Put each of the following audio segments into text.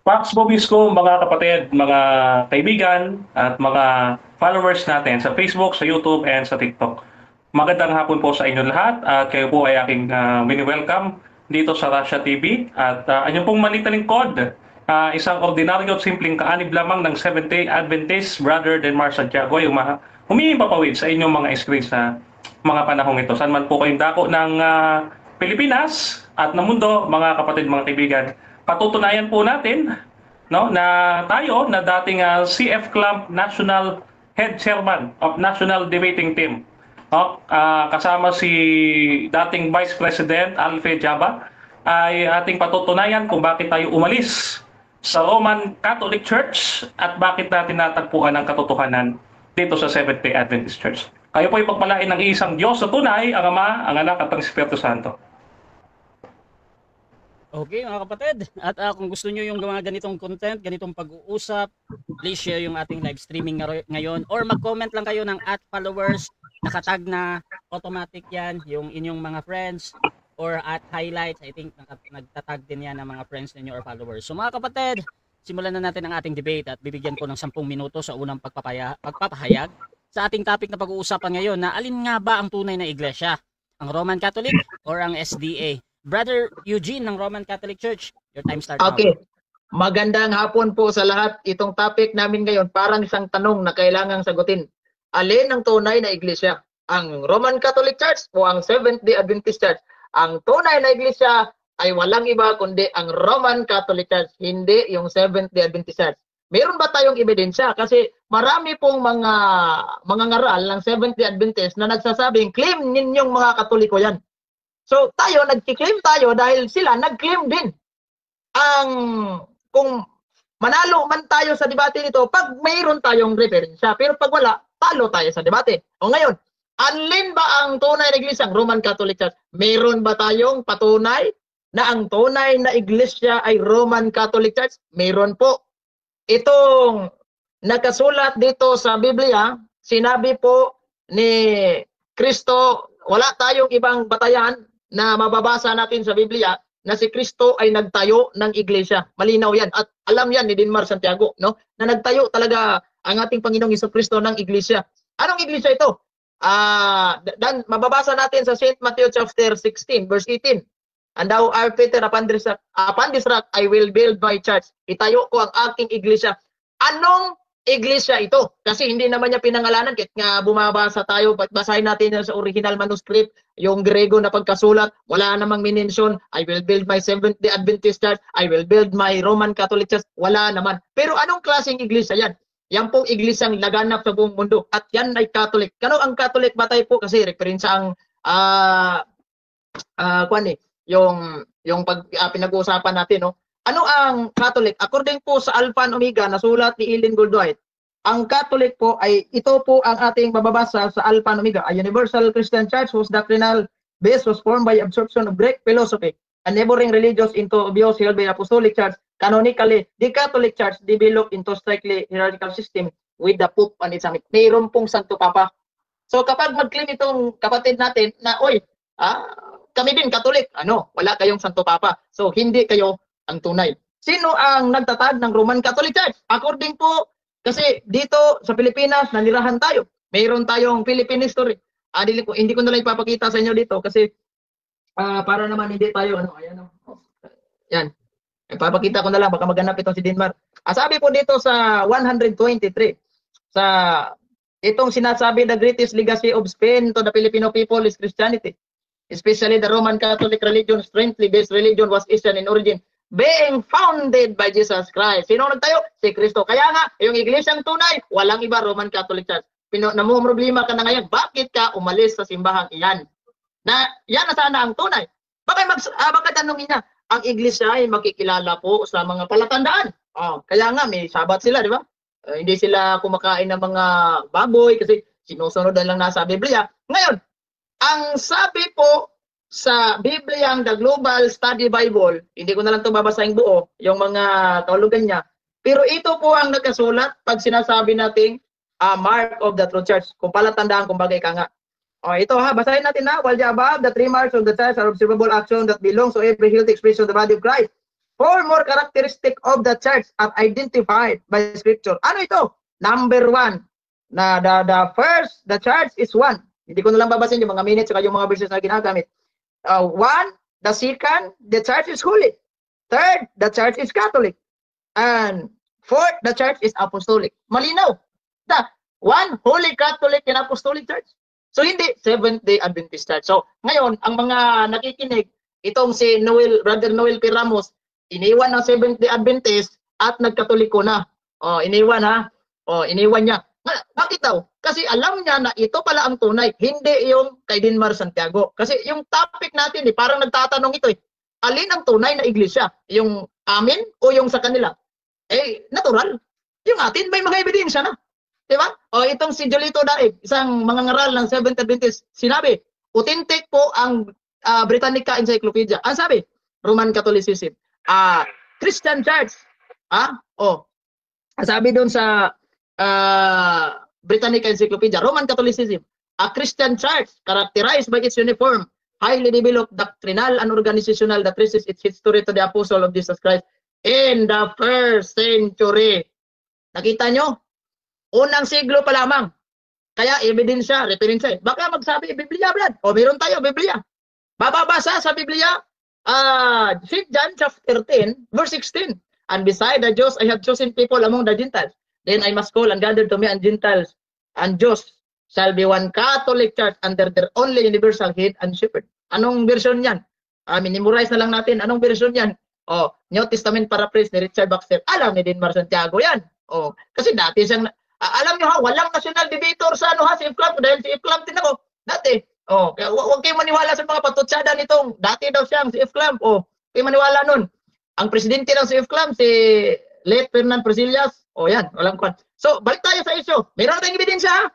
Pax Bobisco, mga kapatid, mga kaibigan, at mga followers natin sa Facebook, sa YouTube, and sa TikTok. Magandang hapon po sa inyo lahat at kayo po ay aking mini-welcome dito sa Russia TV. At anyong pong maliit na lingkod, isang ordinaryo at simpleng kaanib lamang ng Seventh-day Adventist, Brother Denmar Santiago, yung humihingi papawid sa inyong mga screen sa mga panahong ito. Saan man po kayong dako ng Pilipinas at ng mundo, mga kapatid, mga kaibigan, patutunayan po natin no na tayo na dating CF Club National Head Chairman of National Debating Team, no, kasama si dating Vice President Alfe Jaba, ay ating patutunayan kung bakit tayo umalis sa Roman Catholic Church at bakit natin natagpuan ang katotohanan dito sa Seventh-day Adventist Church. Kayo po ay pagpalain ng isang Diyos sa tunay, ang Ama, ang Anak at ang Espiritu Santo. Okay mga kapatid, at kung gusto nyo yung mga ganitong content, ganitong pag-uusap, please share yung ating live streaming ngayon or mag-comment lang kayo ng @followers, nakatag na automatic yan, yung inyong mga friends or @highlights, I think nagtatag din yan ng mga friends ninyo or followers. So mga kapatid, simulan na natin ang ating debate at bibigyan ko ng 10 minuto sa unang pagpapahayag sa ating topic na pag-uusapan ngayon na alin nga ba ang tunay na iglesia, ang Roman Catholic or ang SDA? Brother Eugene ng Roman Catholic Church, your time starts now. Okay. Magandang hapon po sa lahat. Itong topic namin ngayon parang isang tanong na kailangang sagutin. Alin ang tunay na iglesia? Ang Roman Catholic Church o ang Seventh-day Adventist Church? Ang tunay na iglesia ay walang iba kundi ang Roman Catholic Church, hindi yung Seventh-day Adventist Church. Meron ba tayong ebidensya? Kasi marami pong mga ngaral ng Seventh-day Adventist na nagsasabing claim ninyong mga Katoliko yan. So tayo, nag-claim tayo dahil sila nag-claim din. Kung manalo man tayo sa debate nito, pag mayroon tayong referensya. Pero pag wala, talo tayo sa debate. O ngayon, alin ba ang tunay na iglesia, ang Roman Catholic Church? Mayroon ba tayong patunay na ang tunay na iglesia ay Roman Catholic Church? Mayroon po. Itong nakasulat dito sa Biblia, sinabi po ni Kristo, wala tayong ibang batayan na mababasa natin sa Biblia na si Kristo ay nagtayo ng iglesia. Malinaw yan. At alam yan ni Denmar Santiago, no? Na nagtayo talaga ang ating Panginoong Jesucristo ng iglesia. Anong iglesia ito? Mababasa natin sa St. Matthew chapter 16, verse 18. And thou art Peter, upon this rock I will build my church. Itayo ko ang aking iglesia. Anong iglesia ito? Kasi hindi naman niya pinangalanan. Kahit nga bumabasa tayo, basahin natin sa original manuscript, yung Grego na pagkasulat, wala namang minention, I will build my Seventh-day Adventist Church, I will build my Roman Catholic Church. Wala naman. Pero anong klaseng iglesia yan? Yan pong iglesyang laganap sa buong mundo. At yan ay Catholic. Kano ang Catholic ba tayo po? Kasi referensya ang yung pinag-uusapan natin, no? Ano ang Catholic? According po sa Alpha and Omega, nasulat ni Ellen Goldwhite, ang Catholic po ay ito po ang ating mababasa sa Alpha and Omega, a universal Christian church whose doctrinal base was formed by absorption of Greek philosophy and neighboring religions into views held by Apostolic Church. Canonically, the Catholic Church developed into strictly hierarchical system with the Pope and its summit. Mayroon pong Santo Papa. So kapag mag-claim itong kapatid natin na, kami din Catholic, wala kayong Santo Papa. So hindi kayo ang tunay. Sino ang nagtatag ng Roman Catholic Church? According po, kasi dito sa Pilipinas, nanirahan tayo. Mayroon tayong Philippine history. Hindi ko na lang ipapakita sa inyo dito kasi para naman hindi tayo, yan. Ipapakita ko na lang, baka maghanap itong si Denmar. Sabi po dito sa 123, sa itong sinasabi, the greatest legacy of Spain to the Filipino people is Christianity. Especially the Roman Catholic religion, strangely based religion, was Eastern in origin, being founded by Jesus Christ. Sino nagtayo? Si Kristo. Kaya nga, yung iglesyang tunay, walang iba, Roman Catholic Church. Namumroblema ka na ngayon, bakit ka umalis sa simbahang iyan? Yan na sana ang tunay. Baka tanongin niya, ang iglesia ay makikilala po sa mga palatandaan. Kaya nga, may sabat sila, di ba? Hindi sila kumakain ng mga baboy kasi sinusunod lang nasa Biblia. Ngayon, ang sabi po sa Biblia, the Global Study Bible, hindi ko na lang ito babasahin buo, yung mga taulugan niya. Pero ito po ang nagkasulat pag sinasabi nating mark of the true church. Kung palatandaan, kung bagay ka nga. Ito basahin natin na. While the above, the 3 marks of the church are observable action that belongs to every healthy expression of the body of Christ. four more characteristic of the church are identified by Scripture. Ano ito? Number one, na the church is one. Hindi ko na lang babasin yung mga minutes at yung mga verses na ginagamit. One, the second, the church is holy. Third, the church is Catholic. And fourth, the church is apostolic. Malinaw. One, holy, Catholic, and apostolic church. So hindi Seventh-day Adventist church. So ngayon, ang mga nakikinig, itong si Brother Noel P. Ramos, iniwan ng Seventh-day Adventist at nagkatoliko na. Iniwan ha. Iniwan niya. Bakit daw? Kasi alam niya na ito pala ang tunay, hindi yung kay Dinmar Santiago. Kasi yung topic natin, parang nagtatanong ito alin ang tunay na iglesia? Yung amin o yung sa kanila? Natural. Yung atin, may mga ebidensya na. Diba? Itong si Jolito Daig, isang mangangaral ng Seventh Adventist, sinabi, authentic po ang Britannica Encyclopedia. Ang sabi, Roman Catholicism. Christian Church. Sabi doon sa Britannica Encyclopedia, Roman Catholicism, a Christian church characterized by its uniform, highly developed doctrinal and organizational that traces its history to the apostle of Jesus Christ in the first century. Nakita nyo? Unang siglo pa lamang. Kaya ebidensya, referensya. Baka magsabi, Biblia, Brad. Meron tayo, Biblia. Bababasa sa Biblia, St. John chapter 10, verse 16. And beside the Jews, I have chosen people among the Gentiles. Then I must call and gather to me and Gentiles and Jews shall be one Catholic church under their only universal head and shepherd. Anong version yan? Minimorize na lang natin. Anong version yan? New Testament paraphrase ni Richard Baxter. Alam ni Dinmar Santiago yan. Kasi dati siyang, alam nyo ha, walang national debater sa si Iflam, dahil si Iflam din ako. Dati. Kaya huwag kayo maniwala sa mga patutsada nitong. Dati daw siyang si Iflam. Kayo maniwala nun. Ang presidente ng si Iflam, si late Fernand Presillas. Yan, walang kwan. So, balik tayo sa issue. Meron tayong ebidensya ha?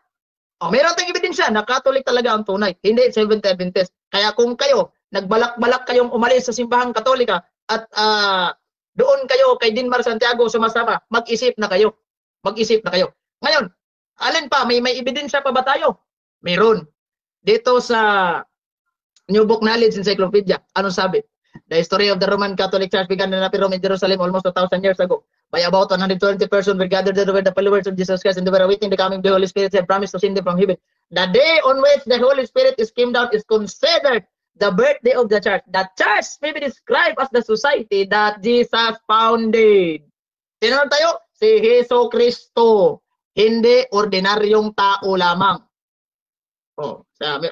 Meron tayong ebidensya na Catholic talaga ang tunay. Hindi Seventh-day Adventist. Kaya kung kayo, nagbalak-balak kayong umalis sa simbahang Katolika at doon kayo kay Dinmar Santiago sumasama, mag-isip na kayo. Mag-isip na kayo. Ngayon, alin pa? May ebidensya pa ba tayo? Meron. Dito sa New Book Knowledge Encyclopedia, ano sabi? The history of the Roman Catholic Church began in Rome in Jerusalem almost 2,000 years ago. By about 120 persons were gathered there were the followers of Jesus Christ and they were awaiting the coming of the Holy Spirit and promised to send them from heaven. The day on which the Holy Spirit is came down is considered the birthday of the church. The church may be described as the society that Jesus founded. Sino tayo? Si Heso Kristo. Hindi ordinaryong tao lamang.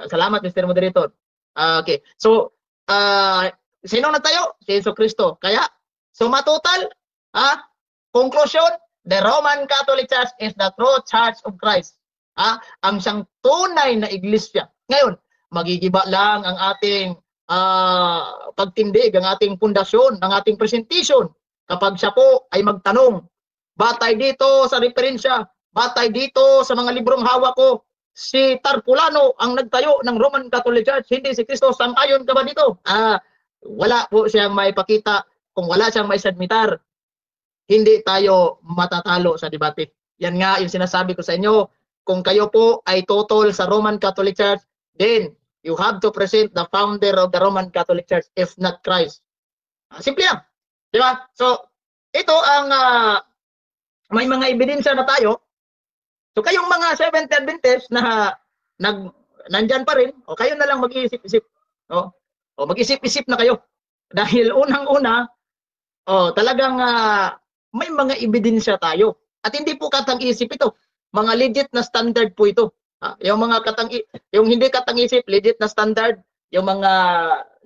Salamat Mr. Moderator. Okay. So, sino na tayo? Si Heso Kristo. Kaya, suma total, conclusion, the Roman Catholic Church is the true Church of Christ. Ang siyang tunay na iglesia. Ngayon, magigiba lang ang ating pagtindig, ang ating pundasyon, ang ating presentation kapag siya po ay magtanong, batay dito sa referensya, batay dito sa mga librong hawak ko, si Tarpulano ang nagtayo ng Roman Catholic Church, hindi si Kristo. Sang-ayon ka ba dito? Wala po siyang maipakita. Kung wala siyang maisubmitar, hindi tayo matatalo sa debate. Yan nga yung sinasabi ko sa inyo. Kung kayo po ay total sa Roman Catholic Church, then you have to present the founder of the Roman Catholic Church, if not Christ. Simple lang. Di ba? So, ito ang may mga ebidensya na tayo. So, kayong mga Seventh-day Adventist na nandyan pa rin, kayo na lang mag-iisip-isip. Mag-isip-isip na kayo. Dahil unang-una, talagang may mga ebidensya tayo. At hindi po katang-isip ito. Mga legit na standard po ito. Yung hindi katang-isip, legit na standard, yung mga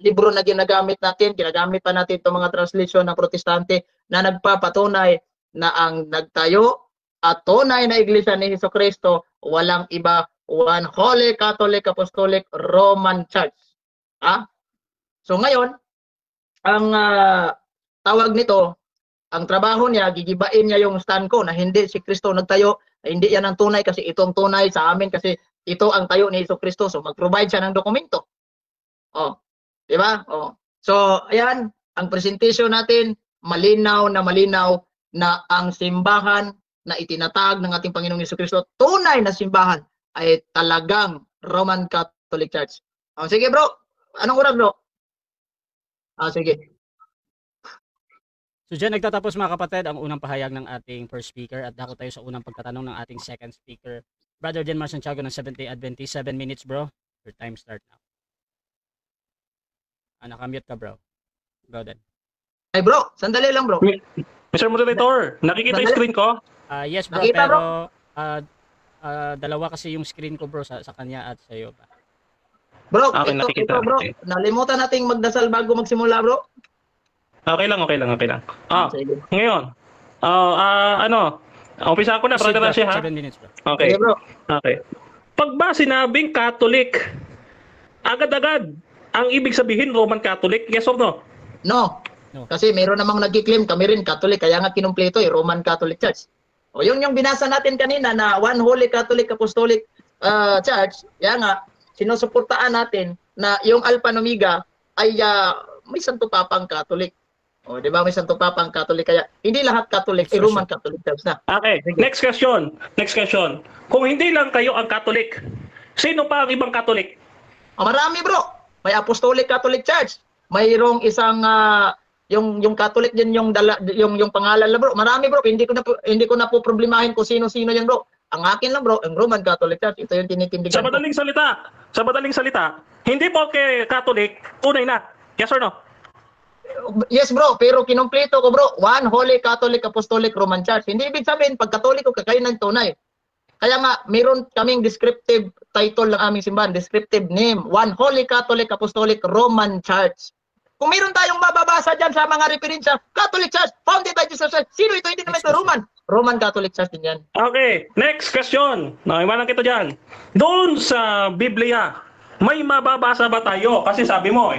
libro na ginagamit pa natin itong mga translation ng Protestante na nagpapatunay na ang nagtayo at tunay na iglesia ni Jesucristo, walang iba, one Holy Catholic Apostolic Roman Church. So ngayon, ang tawag nito, ang trabaho niya, gigibain niya yung stand ko na hindi si Kristo nagtayo, hindi yan ang tunay kasi itong tunay sa amin kasi ito ang tayo ni Jesucristo. So mag-provide siya ng dokumento. Di ba? So ayan, ang presentation natin, malinaw na ang simbahan na itinatag ng ating Panginoong Jesucristo, tunay na simbahan ay talagang Roman Catholic Church. Sige bro, anong oras bro? Sige. So dyan nagtatapos mga kapatid ang unang pahayag ng ating first speaker at dako tayo sa unang pagtatanong ng ating second speaker. Brother Denmar Santiago ng Seventh-day Adventist, 7 minutes bro. Your time start now. Nakamute ka bro. Go then. Ay bro, sandali lang bro. Mr. Moderator, nakikita yung screen ko? Yes bro, Nakita, pero dalawa kasi yung screen ko bro sa kanya at sa iyo ba. Bro, Okay, ito nakikita. bro. Okay. Nalimutan nating magdasal bago magsimula bro. Okay lang. Sige. Ngayon, umpisa ko na, Proceed, brother bro. Rashi, ha? 7 minutes bro. Okay. Sige bro. Okay. Pag ba sinabing Catholic, agad-agad, ang ibig sabihin Roman Catholic, yes or no? No. No. Kasi meron namang nagki-claim kami rin Catholic, kaya nga kinumpleto Roman Catholic Church. O yun yung binasa natin kanina na One Holy Catholic Apostolic Church, kaya nga sinusuportaan natin na yung Alpha and Omega ay may Santo Papang Catholic. O, di ba? May Santo Papang Catholic. Kaya hindi lahat Catholic ay Roman Catholic Church na. Okay, next question. Kung hindi lang kayo ang Catholic, sino pa ang ibang Catholic? Marami bro. May Apostolic Catholic Church. Mayroong isang yung Catholic din yung pangalan lang bro. Marami bro. Hindi ko na po problemahin kung sino-sino yan bro. Ang akin lang bro, ang Roman Catholic Church. Ito yung tinitindigan Sa madaling salita, hindi po kay Catholic, tunay na. Yes or no? Yes bro, pero kinumpleto ko bro, One Holy Catholic Apostolic Roman Church. Hindi ibig sabihin pag Katoliko ka kayo ng tunay. Kaya nga meron kaming descriptive title ng aming simbahan, descriptive name, One Holy Catholic Apostolic Roman Church. Kung meron tayong mababasa dyan sa mga referensya, Catholic Church, founded by Jesus Christ. Sino ito? Hindi naman ito Roman Catholic Church din yan. Okay, next question. Naiwanan kita dyan. Doon sa Biblia, may mababasa ba tayo? Kasi sabi mo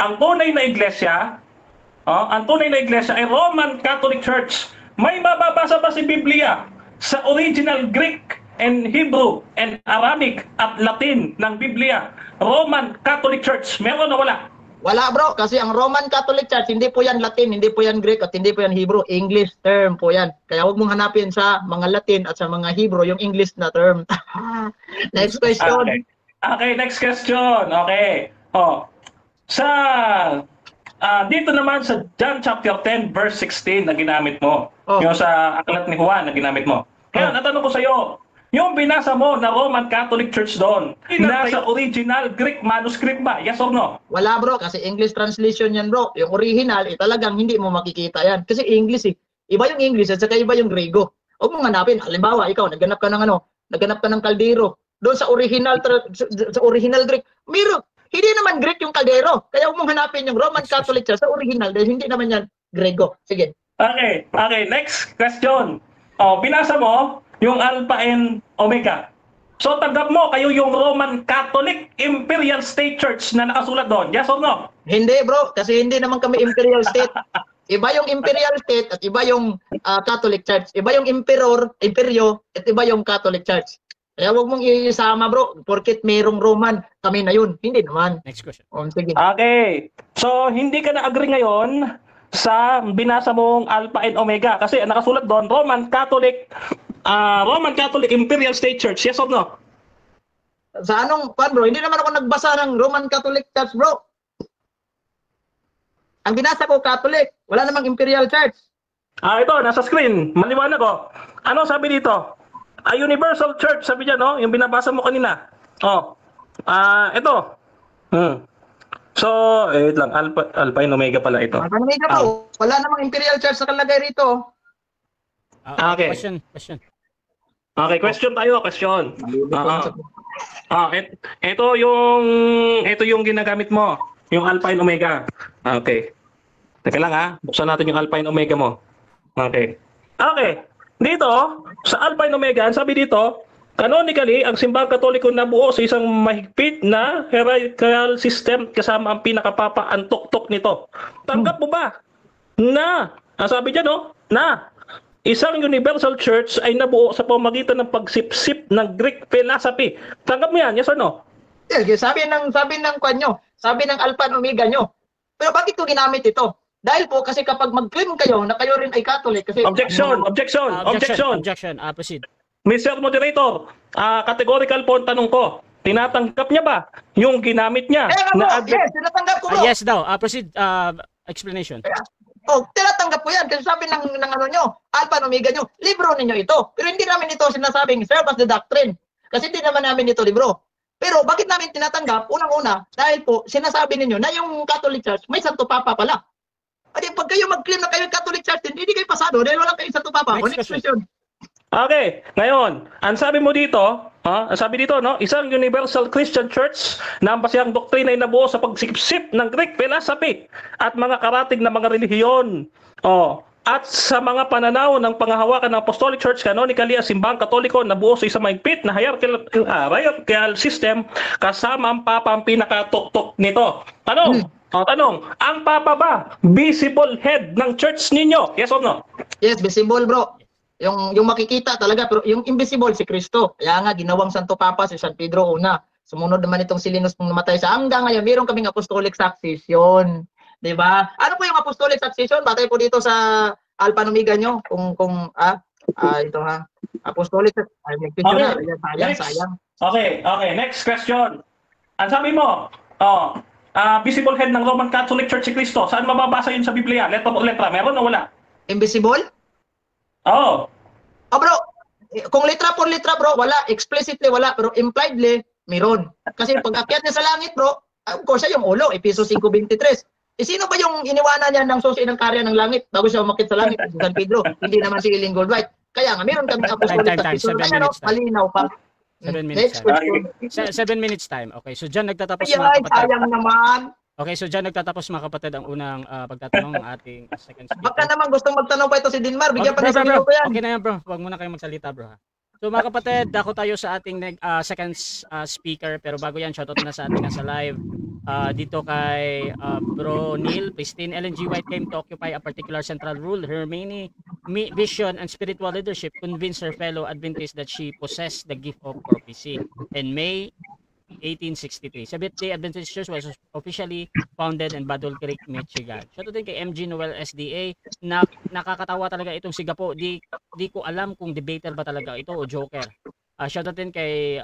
ang tunay na iglesia ay Roman Catholic Church. May mababasa ba si Biblia sa original Greek and Hebrew and Arabic at Latin ng Biblia? Roman Catholic Church. Meron o wala? Wala bro, kasi ang Roman Catholic Church, hindi po yan Latin, hindi po yan Greek, at hindi po yan Hebrew. English term po yan. Kaya huwag mong hanapin sa mga Latin at sa mga Hebrew yung English na term. Next question. Okay, next question. Okay. Dito naman sa John chapter 10 verse 16 na ginamit mo. Yung sa aklat ni Juan na ginamit mo. Kaya natanong ko sa iyo, yung binasa mo na Roman Catholic Church doon, nasa original Greek manuscript ba? Yes or no? Wala bro, kasi English translation yan bro. Yung original, talagang hindi mo makikita yan. Kasi English Iba yung English at saka iba yung Grego. Huwag mong hanapin. Halimbawa, ikaw, nagganap ka ng kaldero. Doon sa original Greek, hindi naman Greek yung kaldero. Kaya huwag mong hanapin yung Roman Catholic Church sa original dahil hindi naman yan Grego. Sige. Okay, next question. Binasa mo yung Alpha and Omega. So tanggap mo kayo yung Roman Catholic Imperial State Church na nakasulat doon. Yes or no? Hindi bro, kasi hindi naman kami Imperial State. Iba yung Imperial State at iba yung Catholic Church. Iba yung Imperyo at iba yung Catholic Church. Kaya huwag mong isama bro, porket mayroong Roman, kami na yun. Hindi naman. Next question. Sige. Okay. So hindi ka na-agree ngayon sa binasa mong Alpha and Omega kasi nakasulat doon Roman Catholic Imperial State Church. Yes or no? Sa anong bro? Hindi naman ako nagbasa ng Roman Catholic Church bro. Ang binasa ko Catholic, wala namang Imperial Church. Ito, nasa screen. Maliwanag ko. Ano sabi dito? A Universal Church, sabi dyan, no? Yung binabasa mo kanina. Ito. So, wait lang. Alpha and Omega pala ito. Alpha and Omega bro. Wala namang Imperial Church sa kalagay rito. Okay. Question. Okay, question tayo, question. Ito yung ginagamit mo, yung Alpha and Omega. Okay. Teka lang ha, buksan natin yung Alpha and Omega mo. Okay. Dito, sa Alpha and Omega, sabi dito, canonically, ang simbahang Katoliko nabuo sa isang mahigpit na hierarchical system kasama ang pinakapapa ang tuktok nito. Tanggap mo ba na, sabi dyan na isang universal church ay nabuo sa pamamagitan ng pagsipsip ng Greek philosophy? Tanggap mo yan, yes or no? Sabi ng kwanyo, sabi ng Alpha and Omega nyo. Pero bakit ko ginamit ito? Dahil po kasi kapag mag-claim kayo na kayo rin ay Catholic kasi Objection. Proceed. Mr. Moderator, categorical po ang tanong ko. Tinatanggap niya ba yung ginamit niya? Yes, tinatanggap ko bro. Yes daw. Proceed. Explanation. Oh, tinatanggap ko yan. Kasi sabi ng ano nyo, Alpha and Omega nyo, libro ninyo ito. Pero hindi namin ito sinasabing serve as the doctrine. Kasi hindi naman namin ito libro. Pero bakit namin tinatanggap? Unang-una, dahil po sinasabi ninyo na yung Catholic Church may Santo Papa pala. Adi, pag kayo mag-claim na kayo Catholic Church, hindi kayo pasado dahil wala kayo Santo Papa. Next question. Okay, ngayon, ang sabi mo dito, ang sabi dito, no, isang universal Christian church na ang basihang doktrina ay nabuo sa pagsikip ng Greek philosophy at mga karatig na mga relihiyon. At sa mga pananaw ng pangahawakan ng Apostolic Church, canonically, ang simbahang Katoliko na buo sa isang mahigpit na hierarchical system kasama ang Papa ang pinakatuktok nito. Tanong, ang Papa ba visible head ng church ninyo? Yes or no? Yes, visible bro. Yung makikita talaga, pero yung invisible si Kristo. Kaya nga ginawang Santo Papa si San Pedro una. Sumunod naman itong si Linus nung namatay sa hanggang ngayon. Meron kaming apostolic succession. 'Di ba? Ano po yung apostolic succession? Batay po dito sa Alpha and Omega nyo ito ha. Apostolic sayang. Okay, next question. Ang sabi mo, visible head ng Roman Catholic Church si Cristo. Saan mababasa yun sa Biblia? Letra, meron o wala? Invisible? Oo. Bro, kung letra por letra bro, wala. Explicitly wala, pero impliedly, meron. Kasi pag akyat niya sa langit bro, of course siya yung ulo, Efeso 5:23. Sino ba yung iniwanan niya ng susi ng karya ng langit bago siya umakyat sa langit? Si San Pedro, hindi naman si Eileen Goldwhite. Kaya nga, meron kami apostolic succession. Kaya malinaw pa. 7 minutes time. 7 minutes time. Okay, so dyan nagtatapos mga kapatid. Sayang naman. Okay, so dyan nagtatapos mga kapatid ang unang pagtatanong ng ating second speaker. Baka naman gustong magtanong pa ito si Dinmar. Bigyan pa ng isang minuto yan. Okay na yan bro. Huwag muna kayong magsalita bro. So mga kapatid, dako tayo sa ating second speaker. Pero bago yan, shoutout na sa ating nasa live. Dito kay Bro Neil, Pristine Ellen G. White came to occupy a particular central role. Her main vision and spiritual leadership convinced her fellow Adventists that she possessed the gift of prophecy. In May 1863, Seventh-day Adventist Church was officially founded in Battle Creek, Michigan. Shoutout din kay MG Noel SDA. Nakakatawa talaga itong si Gapo. Di ko alam kung debater ba talaga ito o joker. Shoutout din kay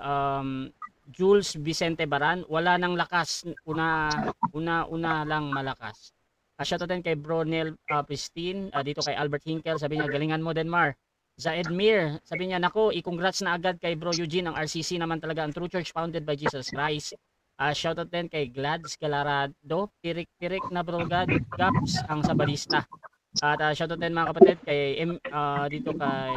Jules Vicente Baran, wala nang lakas, una lang malakas. Shoutout din kay Bronel Pristine, dito kay Albert Hinkel, sabi niya galingan mo Denmar. Zaed Mir, sabi niya nako, i-congrats na agad kay Bro Eugene, ang RCC naman talaga ang true church founded by Jesus Christ. Shoutout din kay Glads Galarado, pirik-pirik na Bro Gaps ang sabarista. At shoutout din mga kapatid kay dito kay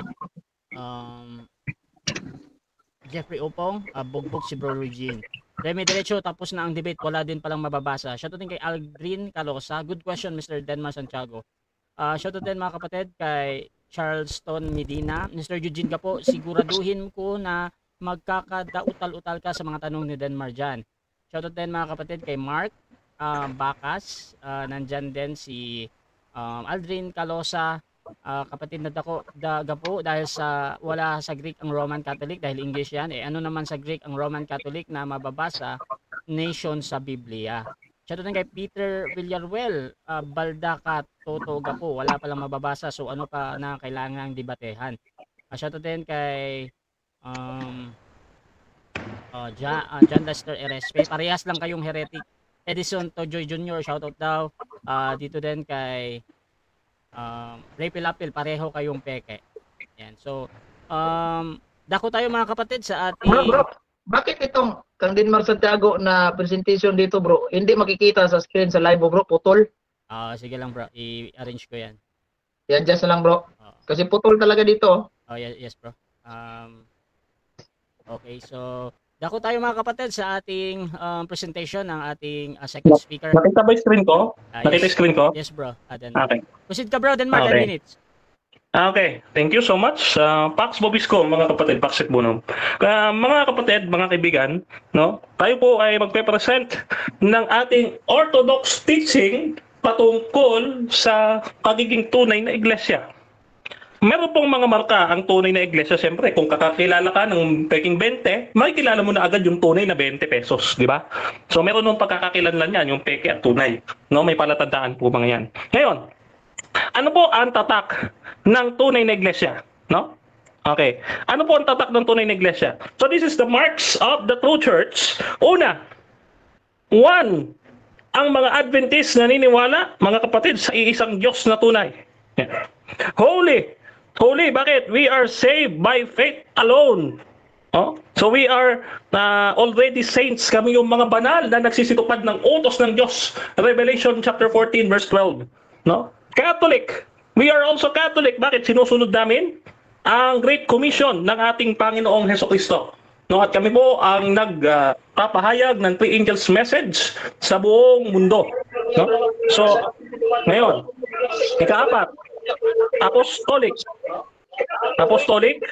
Jeffrey Opong, bugbog si Bro Eugene. Remy Derecho, tapos na ang debate, wala din palang mababasa. Shoutout din kay Aldrin Calosa, good question Mr. Denmar Santiago. Shoutout din mga kapatid kay Charleston Medina. Mr. Eugene ka po, siguraduhin ko na magkakadautal-utal ka sa mga tanong ni Denmar dyan. Shoutout din mga kapatid kay Mark Bacas, nandyan din si Aldrin Calosa, kapatid na Gapo, dahil sa wala sa Greek ang Roman Catholic, dahil English yan. Ano naman sa Greek ang Roman Catholic na mababasa? Nation sa Biblia. Shoutout din kay Peter Villaruel, Baldacat Toto Gapo, wala palang mababasa, so ano pa na kailangang debatehan. Shoutout din kay John Lester RSP, parehas lang kayong heretic. Edison Tojoy Jr., shoutout daw. Dito din kay Ray Pilapil, pareho kayong peke. Yan. So dako tayo mga kapatid sa ating bro, bakit itong Kang Denmar Santiago na presentation dito bro, hindi makikita sa screen sa live bro, putol? Sige lang bro, i-arrange ko yan. Yan, just lang bro. Kasi putol talaga dito. Yes bro. Okay, so dako tayo mga kapatid sa ating presentation ng ating second speaker. Nakita ba yung screen ko? Nakita yung screen ko? Yes bro. Okay. Proceed ka bro, Denmar, 10 minutes. Okay, thank you so much. Pax Bobisco, mga kapatid, Pax Ekbuno. Mga kapatid, mga kaibigan, no? Tayo po ay magpe-present ng ating orthodox teaching patungkol sa pagiging tunay na iglesia. Meron pong mga marka ang tunay na iglesia. Siyempre, kung kakakilala ka ng peking 20, makikilala mo na agad yung tunay na 20 pesos, di ba? So, meron nung pagkakakilanlan yan, yung peke at tunay. No? May palatandaan po mga yan. Ngayon, ano po ang tatak ng tunay na iglesia? No? Okay. Ano po ang tatak ng tunay na iglesia? So, this is the marks of the true church. Una, 1. ang mga Adventist naniniwala, mga kapatid, sa iisang Diyos na tunay. Yan. Holy. Holy, bakit? We are saved by faith alone. Oh? So we are already saints. Kami yung mga banal na nagsisitupad ng utos ng Diyos. Revelation chapter 14 verse 12. No? Catholic. We are also Catholic. Bakit? Sinusunod namin ang Great Commission ng ating Panginoong Hesukristo. No, at kami po ang nagpapahayag ng three angels message sa buong mundo. No? So, ngayon, ika-apat, apostolic. Apostolic,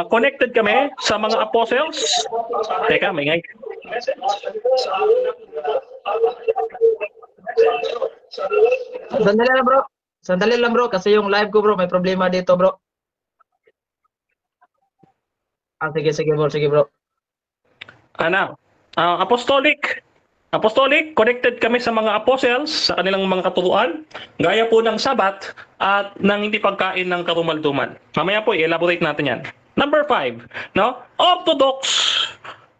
connected kami sa mga apostles. Teka, may ngay. Sandali lang bro. Sandali lang bro kasi yung live ko bro may problema dito bro. Sige bro. Apostolic. Apostolic, connected kami sa mga apostles, sa kanilang mga katuruan, gaya po ng sabat at ng hindi pagkain ng karumalduman. Mamaya po, i-elaborate natin yan. Number 5, no? Orthodox.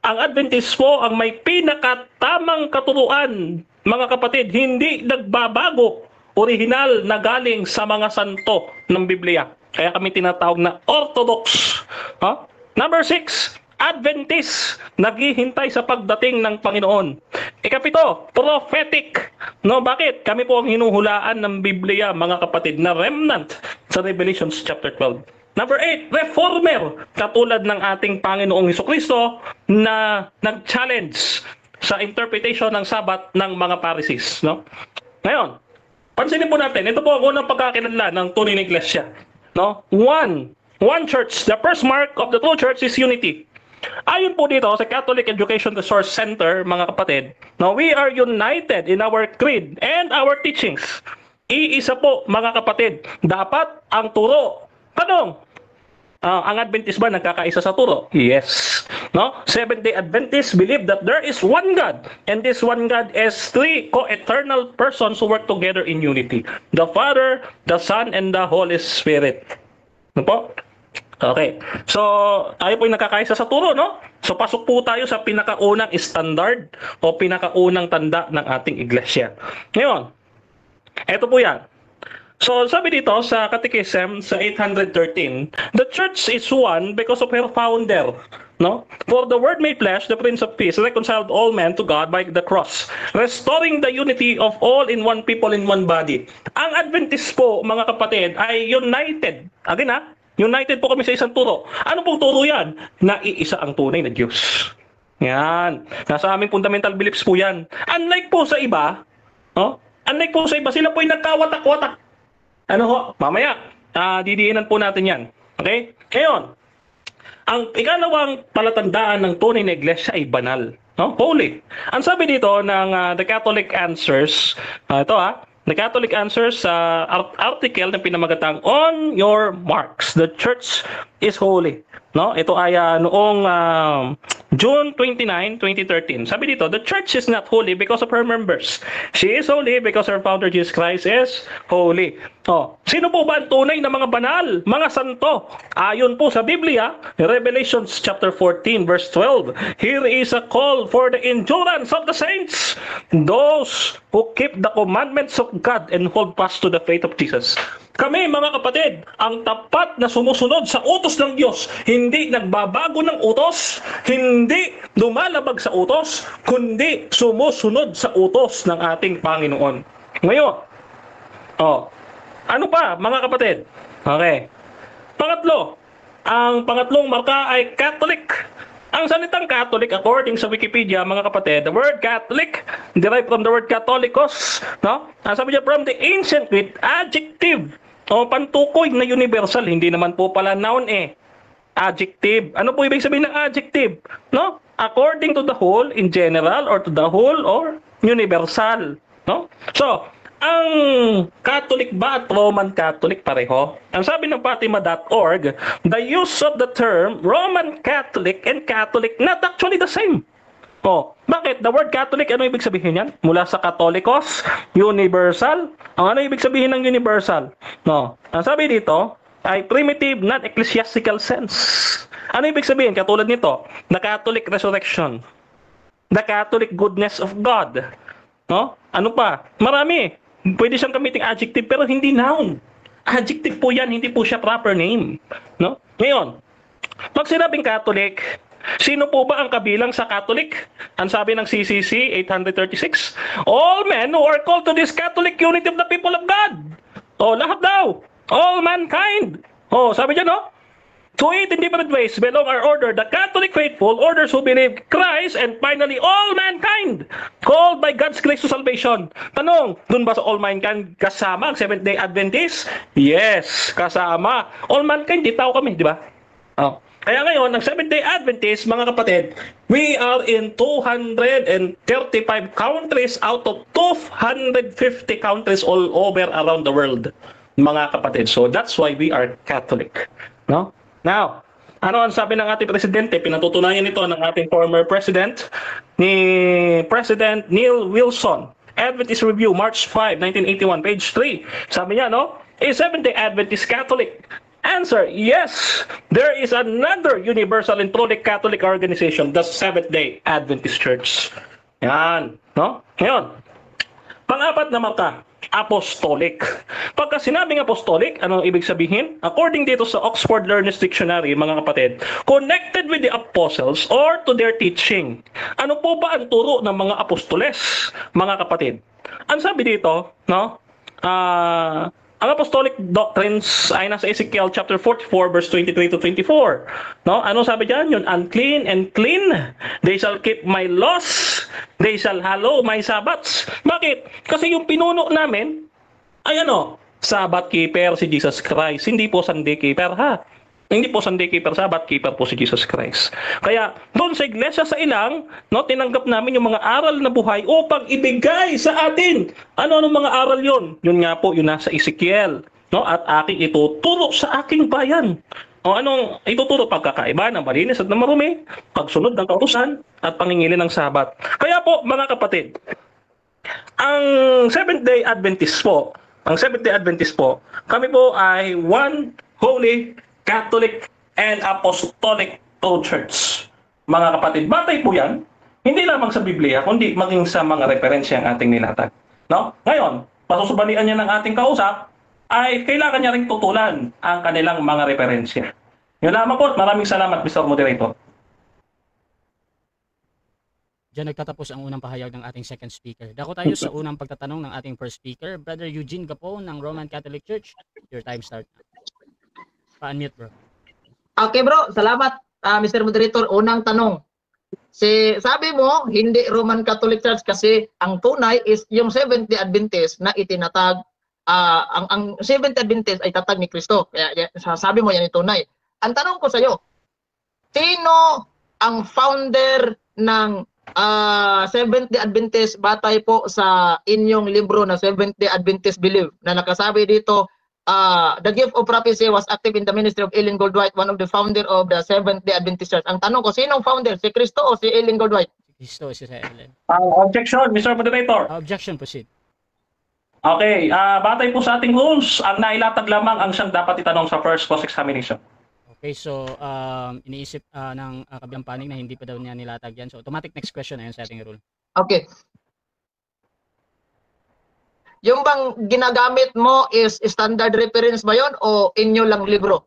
Ang Adventist po ang may pinakatamang katuruan, mga kapatid, hindi nagbabago, original na galing sa mga santo ng Biblia. Kaya kami tinatawag na Orthodox. Huh? Number 6, Adventist, naghihintay sa pagdating ng Panginoon. Ikapito, prophetic. No, bakit? Kami po ang hinuhulaan ng Biblia, mga kapatid, na remnant sa Revelation chapter 12. Number 8, reformer. Katulad ng ating Panginoong Hesukristo na nag-challenge sa interpretation ng Sabat ng mga Pharisees. No? Ngayon, pansinin po natin, ito po ang unang pagkakilala ng tunay na iglesia. No? One church. The first mark of the true church is unity. Ayon po dito sa Catholic Education Resource Center, mga kapatid, now we are united in our creed and our teachings. Iisa po, mga kapatid, dapat ang turo. Tanong, ang Adventist ba nagkakaisa sa turo? Yes. No? Seventh-day Adventists believe that there is one God, and this one God is three co-eternal persons who work together in unity. The Father, the Son, and the Holy Spirit. Ano po? Okay. So, tayo po yung nakakaisa sa turo, no? So, pasok po tayo sa pinakaunang standard o pinakaunang tanda ng ating iglesia. Ngayon, eto po yan. So, sabi dito sa Catechism sa 813, the church is one because of her founder. No? For the Word made flesh, the Prince of Peace, reconciled all men to God by the cross, restoring the unity of all in one people in one body. Ang Adventist po, mga kapatid, ay united. Again united po kami sa isang turo. Ano pong turo yan? Na iisa ang tunay na Diyos. Yan. Nasa aming fundamental beliefs po yan. Unlike po sa iba, unlike po sa iba, sila po ay nagkawatak-watak. Ano ho? Mamaya, didiinan po natin yan. Okay? Ngayon, ang ikalawang palatandaan ng tunay na iglesia ay banal. No? Holy. Ang sabi dito ng The Catholic Answers, The Catholic Answers sa article na pinamagatang On Your Marks, the Church is Holy. No? Ito ay noong June 29, 2013. Sabi dito, the church is not holy because of her members. She is holy because her founder Jesus Christ is holy. Sino po ba ang tunay na mga banal, mga santo? Ayon po sa Biblia, Revelation chapter 14 verse 12, here is a call for the endurance of the saints, those who keep the commandments of God and hold fast to the faith of Jesus. Kami, mga kapatid, ang tapat na sumusunod sa utos ng Diyos, hindi nagbabago ng utos, hindi lumalabag sa utos, kundi sumusunod sa utos ng ating Panginoon. Ngayon, ano pa, mga kapatid? Okay. Pangatlo, ang pangatlong marka ay Catholic. Ang salitang Catholic, according sa Wikipedia, mga kapatid, the word Catholic derived from the word Catholicos, no? Sabi niya, from the ancient Greek adjective, pantukoy na universal, hindi naman po pala noun adjective. Ano po ibig sabihin ng adjective? No? According to the whole, in general, or to the whole, or universal. No? So, ang Catholic ba at Roman Catholic pareho? Ang sabi ng Fatima.org, the use of the term Roman Catholic and Catholic not actually the same. Bakit? The word Catholic, ano ibig sabihin yan? Mula sa Catholicos, universal. Ano ibig sabihin ng universal? Ang sabi dito ay primitive, non-ecclesiastical sense. Ano ibig sabihin? Katulad nito, the Catholic resurrection. the Catholic goodness of God. No? Ano pa? Marami. Pwede siyang gamiting adjective pero hindi noun. Adjective po yan, hindi po siya proper name. No? Ngayon, pag sinabing Catholic, sino po ba ang kabilang sa Catholic? Ang sabi ng CCC 836, all men who are called to this Catholic unity of the people of God. Oh, lahat daw. All mankind. Oh, sabi dyan, no? To it in different ways belong our order, the Catholic faithful, orders who believe Christ, and finally, all mankind, called by God's grace to salvation. Tanong, dun ba sa all mankind kasama ang Seventh-day Adventist? Yes, kasama. All mankind, di tao kami, di ba? Oh. Kaya ngayon, ang Seventh-day Adventist, mga kapatid, we are in 235 countries out of 250 countries all over around the world, mga kapatid. So that's why we are Catholic. No? Now, ano ang sabi ng ating presidente? Pinatutunayan ito ng ating former president, ni President Neil Wilson. Adventist Review, March 5, 1981, page 3. Sabi niya, no? A Seventh-day Adventist Catholic? Answer, yes. There is another universal and truly Catholic organization, the Seventh-day Adventist Church. Yan, no? Ngayon, pang-apat naman ka, apostolic. Pagka sinabing apostolic, ano ibig sabihin? According dito sa Oxford Learner's Dictionary, mga kapatid, connected with the apostles or to their teaching. Ano po ba ang turo ng mga apostoles, mga kapatid? Ang sabi dito, no? Ang apostolic doctrines ay nasa Ezekiel chapter 44 verse 23 to 24. No? Ano sabi diyan? Yun, unclean and clean. They shall keep my laws. They shall hallow my Sabbaths. Bakit? Kasi yung pinuno namin ay ano, Sabbath keeper si Jesus Christ. Hindi po Sunday keeper, ha? Hindi po Sunday keeper, Sabbath keeper po si Jesus Christ. Kaya doon sa iglesia sa ilang, no, tinanggap namin yung mga aral na buhay upang ibigay sa atin. Ano mga aral yon? Yun nga po, yun nasa Ezekiel. No? At aking ituturo sa aking bayan. O anong ituturo? Pagkakaiba ng malinis at ng marumi, pagsunod ng kautusan, at pangingili ng Sabat. Kaya po, mga kapatid, ang Seventh-day Adventist po, kami po ay one holy Catholic and Apostolic True Church. Mga kapatid, batay po yan, hindi lamang sa Biblia, kundi maging sa mga referensya ang ating nilatag. No? Ngayon, pasusubalian niya ng ating kausap, ay kailangan niya ring tutulan ang kanilang mga referensya. Yun lamang po, maraming salamat, Mr. Moderator. Diyan nagtatapos ang unang pahayag ng ating second speaker. Dako tayo sa unang pagtatanong ng ating first speaker, Brother Eugene Gapon ng Roman Catholic Church. Your time start. Pa-unmute, bro. Okay, bro. Salamat, Mr. Moderator. Unang tanong. Sabi mo, hindi Roman Catholic Church kasi ang tunay is yung Seventh-day Adventist na itinatag. Ang Seventh-day Adventist ay tatag ni Kristo. Kaya sabi mo yan yung tunay. Ang tanong ko sa iyo, sino ang founder ng Seventh-day Adventist batay po sa inyong libro na Seventh-day Adventist Believe na nakasabi dito, the gift of prophecy was active in the ministry of Ellen Goldwhite, one of the founder of the Seventh-day Adventist Church. Ang tanong ko, sinong founder? Si Kristo o si Ellen Goldwhite? Kristo, si Ellen. Objection, Mr. Moderator. Objection, proceed. Okay, batay po sa ating rules, ang nailatag lamang ang siyang dapat itanong sa first cross-examination. Okay, so iniisip ng kabilang panig na hindi pa daw niya nilatag yan. So automatic next question na yun sa ating rule. Okay. Yung bang ginagamit mo is standard reference ba yun o inyo lang libro?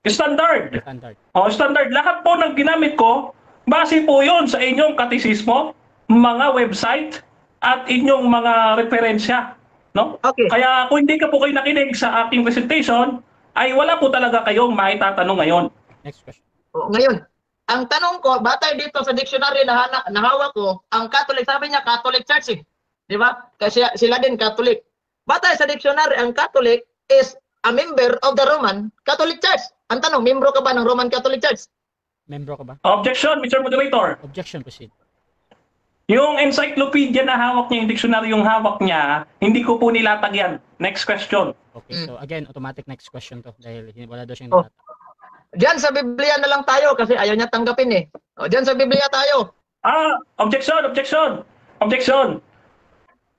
Standard. Standard. Standard. Lahat po ng ginamit ko, base po yun sa inyong katisismo, mga website, at inyong mga referensya. No? Okay. Kaya kung hindi ka po kayo nakinig sa aking presentation, ay wala po talaga kayong maitatanong ngayon. Next question. Ngayon, ang tanong ko, batay dito sa dictionary na hawak ko, ang Catholic, sabi niya Catholic Church, di ba? Kasi sila din Catholic. Batay sa dictionary, ang Catholic is a member of the Roman Catholic Church. Ang tanong, membro ka ba ng Roman Catholic Church? Membro ka ba? Objection, Mr. Moderator. Objection, proceed. Yung encyclopedia na hawak niya, yung dictionary yung hawak niya, hindi ko po nilatag yan. Next question. Okay, so again, automatic next question to dahil wala daw siyang nilatag. Diyan sa Biblia na lang tayo kasi ayaw niya tanggapin eh. Diyan sa Biblia tayo. Objection.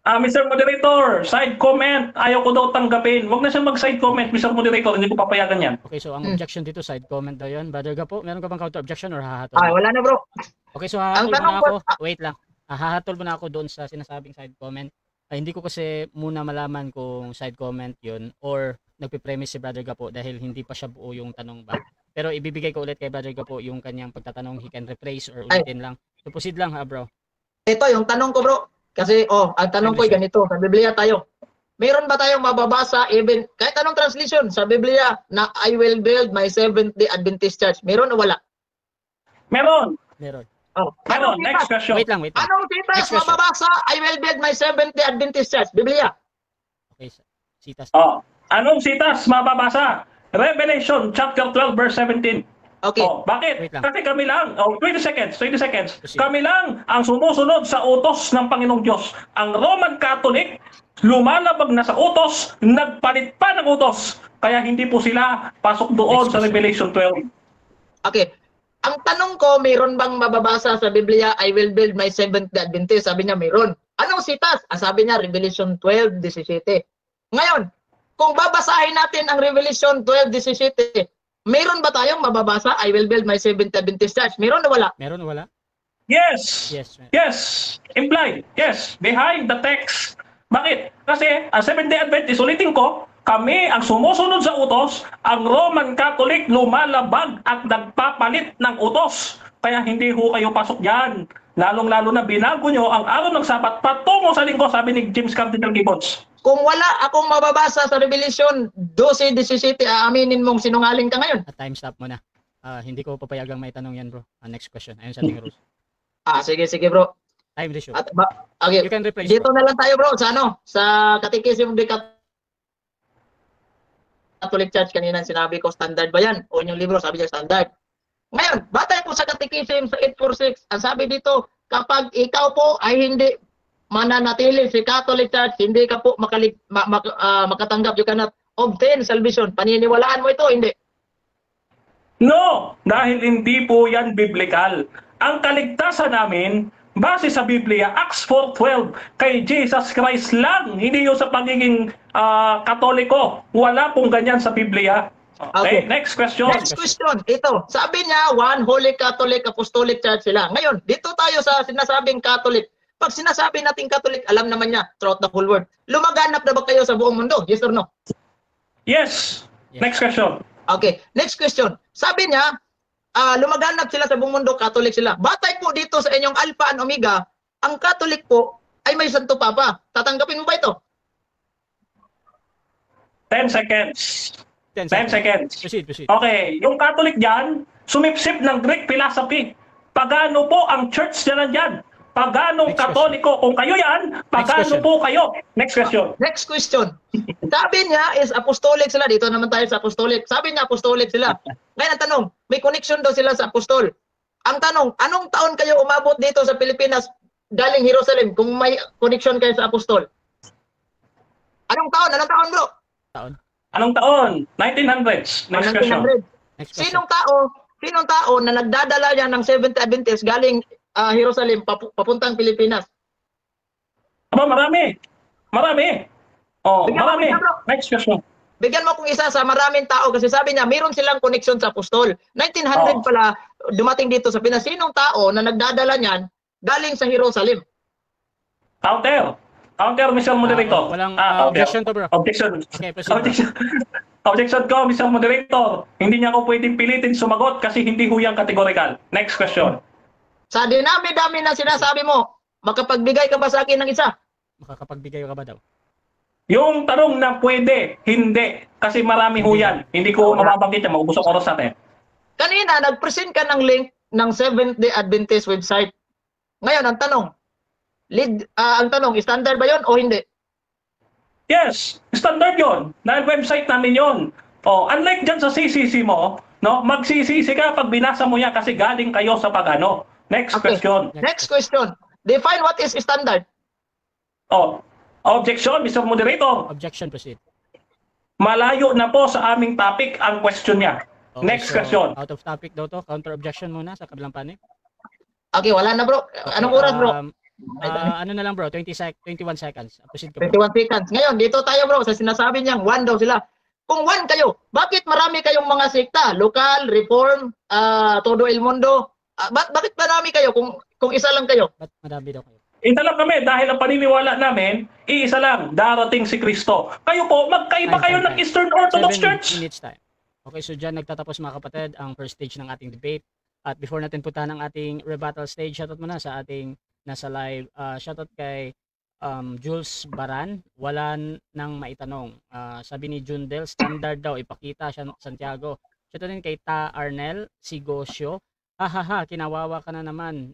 Mr. Moderator, side comment. Ayaw ko daw tanggapin. Huwag na siya mag-side comment, Mr. Moderator. Hindi ko papayagan yan. Okay, so ang objection dito, side comment daw yun. Brother Gapo, meron ka bang counter objection or hahatol? Wala na bro. Okay, so hahatol mo tanong na ako. ko- Wait lang. Hahatol mo na ako doon sa sinasabing side comment. Hindi ko kasi muna malaman kung side comment yun or nagpipremise si Brother Gapo dahil hindi pa siya buo yung tanong ba. Pero ibibigay ko ulit kay Brother Gapo yung kanyang pagtatanong. He can rephrase or ulitin lang. So proceed lang ha, bro. Ito yung tanong ko bro. Kasi ang tanong ko ay ganito, sa Biblia tayo. Meron ba tayong mababasa even kahit anong translation sa Biblia na I will build my Seventh-day Adventist Church? Meron o wala? Meron. Meron. Meron. Next question. Wait lang. Anong sitas Next question. mababasa I will build my Seventh-day Adventist Church? Biblia. Okay, sitas. Anong sitas mababasa? Revelation chapter 12 verse 17. Okay. Bakit? Wait lang. Kasi kami lang, 20 seconds. Proceed. Kami lang ang sumusunod sa utos ng Panginoong Diyos. Ang Roman Catholic, lumalabag na sa utos, nagpalit pa ng utos. Kaya hindi po sila pasok doon Next sa question. Revelation 12. Okay. Ang tanong ko, mayroon bang mababasa sa Biblia, I will build my Seventh-day Adventist? Sabi niya, mayroon. Anong sitas? Sabi niya, Revelation 12:17. Ngayon, kung babasahin natin ang Revelation 12:17, mayroon ba tayong mababasa, I will build my Seventh-day Adventist Church? Mayroon o wala? Meron o wala? Yes. Yes. Yes. Implied. Yes. Behind the text. Bakit? Kasi ang Seventh-day Adventist, ulitin ko, kami ang sumusunod sa utos, ang Roman Catholic lumalabag at nagpapalit ng utos. Kaya hindi ho kayo pasok dyan. Lalong-lalo na binago nyo ang araw ng Sabat patungo sa linggo, sabi ni James Cardinal Gibbons. Kung wala akong mababasa sa Revelation 12:17, aaminin mong sinungaling ka ngayon. Time stop mo na. Hindi ko papayagang may tanong yan, bro. Next question. Ayun sa ating rules. Sige bro. Time ratio. Okay. You can rephrase, Dito bro. na lang tayo bro sa sa Catechism of the Catholic Church. Kanina sinabi ko standard ba yan? O yung libro sabi niya standard. Ngayon, batay po sa Catechism sa 846, ang sabi dito, kapag ikaw po ay hindi mananatili si Catholic Church, hindi ka po makatanggap, you cannot obtain salvation. Paniniwalaan mo ito, hindi? No, dahil hindi po yan biblical. Ang kaligtasan namin, base sa Biblia, Acts 4:12, kay Jesus Christ lang, hindi yung sa pagiging Katoliko. Wala pong ganyan sa Biblia. Okay, next question. Next question, ito. Sabi niya, one Holy Catholic Apostolic Church sila. Ngayon, dito tayo sa sinasabing Catholic. Pag sinasabi natin Catholic, alam naman niya throughout the whole world. Lumaganap na ba kayo sa buong mundo? Yes or no? Yes. Next question. Okay, next question. Sabi niya, lumaganap sila sa buong mundo, Catholic sila. Batay po dito sa inyong Alpha and Omega, ang Catholic po ay may Santo Papa. Tatanggapin mo ba ito? 10 seconds. 10 seconds. Proceed. Okay, yung Catholic dyan, sumipsip ng Greek philosophy. Pagano po ang church dyan nandyan? Paganong Next Katoliko? Kung kayo yan, pagano question. po kayo? Next question. Next question. Sabi niya is apostolic sila. Dito naman tayo sa apostolic. Sabi niya apostolic sila. Ngayon ang tanong, may connection daw sila sa apostol. Ang tanong, anong taon kayo umabot dito sa Pilipinas galing Jerusalem kung may connection kayo sa apostol? Anong taon? Anong taon bro? Anong taon? 1900s. Next question. 1900. Next question. Sinong tao na nagdadala yan ng Seventh Adventist galing Jerusalem papuntang Pilipinas? Aba, marami. Bigyan Marami. mo, bro. Next question. Bigyan mo kung isa sa maraming tao kasi sabi niya meron silang connection sa apostol. 1900 pala dumating dito sa Pinas. Sinong tao na nagdadala niyan galing sa Jerusalem? Counter, Mr. Moderator. Walang counter. objection to, bro. Objection. Okay, proceed, bro. Objection ko, Mr. Moderator. Hindi niya ako pwedeng pilitin sumagot kasi hindi ho yan categorical. Next question. Sa dinami-dami na sinasabi mo, makapagbigay ka ba sa akin ng isa? Makakapagbigay ka ba daw? Yung tanong na pwede, hindi. Kasi marami ho yan. Hindi ko mababanggit yan. Maubos ang oras natin. Kanina, nag-present ka ng link ng Seventh-day Adventist website. Ngayon, ang tanong, standard ba yon o hindi? Yes, standard yon. Dahil website namin yon. Unlike dyan sa CCC mo, no, mag-CCC ka pag binasa mo yan kasi galing kayo sa pag-ano. Next Okay. question. Next question. Define what is standard. Objection, Mr. Moderator. Objection, proceed. Malayo na po sa aming topic ang question niya. Okay, Next so, question. Out of topic daw to. Counter objection muna sa kabilang panig. Okay, wala na bro. Anong oras bro? Ano na lang bro, 21 seconds. Proceed ka bro. 21 seconds. Ngayon, dito tayo bro, sa sinasabi niyang one daw sila. Kung one kayo, bakit marami kayong mga sekta? Lokal, Reform, Todo El Mundo. Bakit marami kayo kung isa lang kayo? Ba't madami daw kayo? Isa lang kami dahil ang paniniwala namin, iisa lang, darating si Kristo. Kayo po, magkaiba kayo ng Eastern Orthodox 7 Church. minutes time. Okay, so dyan nagtatapos mga kapatid ang first stage ng ating debate. At before natin puntahan ang ating rebuttal stage, shoutout muna sa ating nasa live. Shoutout kay Jules Baran, wala nang maitanong. Sabi ni Jundel, standard daw, ipakita Santiago. Shoutout din kay Ta Arnel Sigosio. Hahaha, kinawawa ka na naman.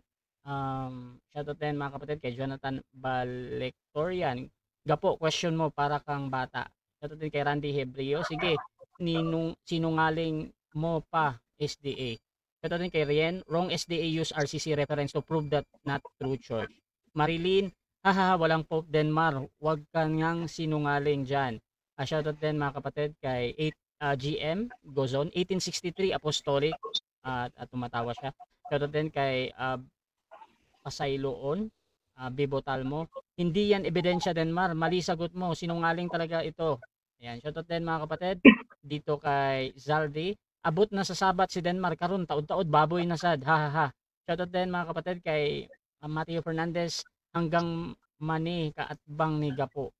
Shoutout din mga kapatid kay Jonathan Balectorian. Gapo, question mo para kang bata. Shoutout din kay Randy Hebreo. Sige, sinungaling mo pa SDA. Shoutout din kay Rien. Wrong SDA use RCC reference to prove that not true church. Marilyn, hahaha, walang Pope Denmark. Huwag ka ngang sinungaling dyan. Shoutout din mga kapatid kay GM Gozon, 1863 Apostolic. At tumatawa siya. Shoutout din kay Pasayloon, Bibo Talmo. Hindi yan ebidensya Denmark. Mali sagot mo. Sinungaling talaga ito. Ayan. Shoutout din mga kapatid. Dito kay Zaldi. Abot na sa sabat si Denmark karon taod-taod baboy na sad. Ha ha ha. Shoutout din mga kapatid kay Mateo Fernandez hanggang mani kaatbang ni Gapo.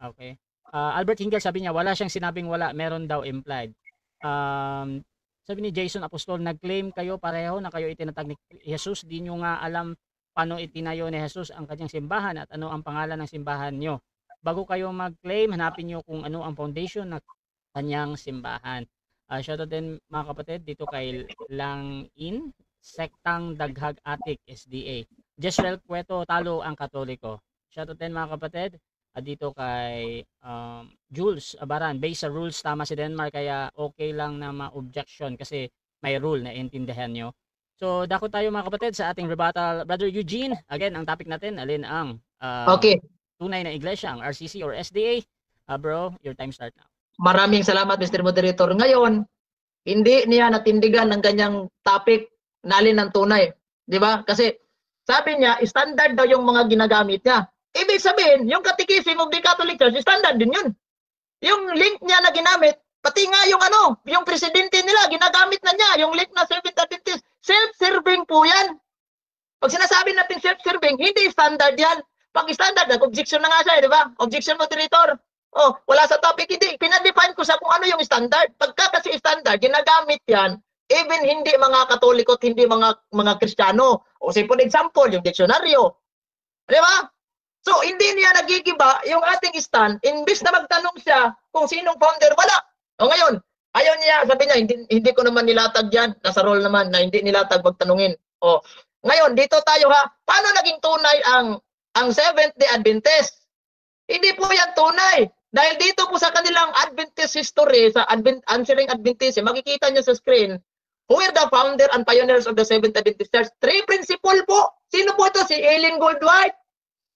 Okay. Albert Hingal sabi niya wala siyang sinabing wala, meron daw implied. Sabi ni Jason Apostol, nag-claim kayo pareho na kayo itinatag ni Jesus, di nyo nga alam paano itinayo ni Jesus ang kanyang simbahan at ano ang pangalan ng simbahan nyo. Bago kayo mag-claim, hanapin nyo kung ano ang foundation ng kanyang simbahan. Shoutout din mga kapatid dito kay Langin, Sektang Daghag Atik SDA. Jezreel Cueto, talo ang Katoliko. Shoutout din mga kapatid dito kay Jules Abaran. Based sa rules, tama si Denmark kaya okay lang na ma-objection kasi may rule na intindihan nyo. So dako tayo mga kapatid sa ating rebuttal. Brother Eugene, again ang topic natin, alin ang Okay. tunay na iglesia, ang RCC or SDA? Bro, your time start now. Maraming salamat, Mr. Moderator. Ngayon, hindi niya natindigan ng ganyang topic na alin ng tunay. Di ba? Kasi sabi niya, standard daw yung mga ginagamit niya. Ibig sabihin, yung Catechism of the Catholic Church, standard din yun. Yung link niya na ginamit, pati nga yung presidente nila, ginagamit na niya, yung link na Seventh Adventist, self-serving po yan. Pag sinasabi natin self-serving, hindi standard yan. Pag standard, nag-objection na nga siya, di ba? Objection Moderator. Oh, wala sa topic, hindi. Pinadefine ko sa kung ano yung standard. Pagka kasi standard, ginagamit yan, even hindi mga Katoliko at hindi mga Kristiyano. O say for example, yung diksyonaryo. Di ba? So, hindi niya nagigiba yung ating stand, imbis na magtanong siya kung sinong founder, wala. O ngayon, ayaw niya, sabi niya, hindi ko naman nilatag yan. Nasa role naman na hindi nilatag magtanungin. O, ngayon, dito tayo ha. Paano naging tunay ang Seventh-day Adventist? Hindi po yan tunay. Dahil dito po sa kanilang Adventist history, sa Answering Adventist, makikita nyo sa screen, who were the founder and pioneers of the Seventh Adventist Church? 3 principle po. Sino po ito? Si Ellen Goldwhite,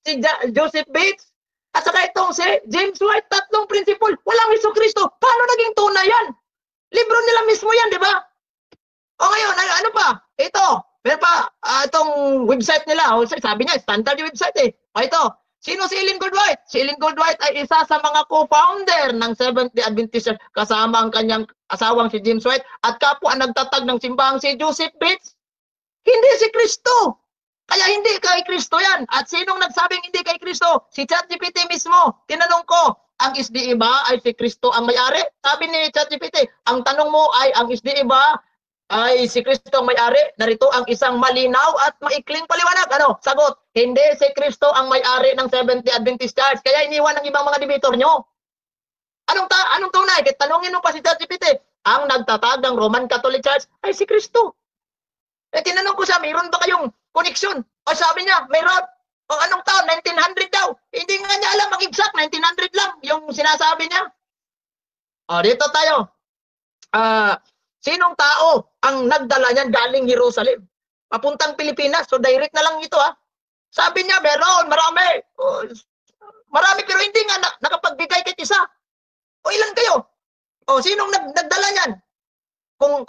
si Joseph Bates, at saka itong si James White. 3 principle. Walang Hesus Kristo. Paano naging tunay yan? Libro nila mismo yan, di ba? O ngayon, ano pa? Ito, meron pa, itong website nila. O, sabi niya, standard yung website eh. O ito, sino si Ellen Goldwhite? Si Ellen Goldwhite ay isa sa mga co-founder ng Seventh-day Adventist Church, kasama ang kanyang asawang si James White at kapwa ang nagtatag ng simbahang si Joseph Bates. Hindi si Kristo. Kaya hindi kay Kristo yan. At sinong nagsabing hindi kay Kristo? Si ChatGPT mismo. Tinanong ko, ang SDA ba ay si Kristo ang may-ari? Sabi ni ChatGPT, ang tanong mo ay ang SDA ba ay si Kristo ang may-ari? Narito ang isang malinaw at maikling paliwanag. Ano? Sagot, hindi si Kristo ang may-ari ng Seventh-day Adventist Church. Kaya iniwan ng ibang mga debator nyo. Anong tunay? Tanungin mo pa si ChatGPT, ang nagtatag ng Roman Catholic Church ay si Kristo. Tinanong ko siya, mayroon ba kayong connection? O sabi niya, mayroon. O anong taon? 1900 daw. Hindi nga niya alam ang exact, 1900 lang yung sinasabi niya. O dito tayo. Sinong tao ang nagdala niyan galing Jerusalem? Papuntang Pilipinas. So direct na lang ito ha. Sabi niya, meron, marami. Marami pero hindi nga nakapagbigay kahit isa. O ilan kayo? O sinong nagdala niyan? Kung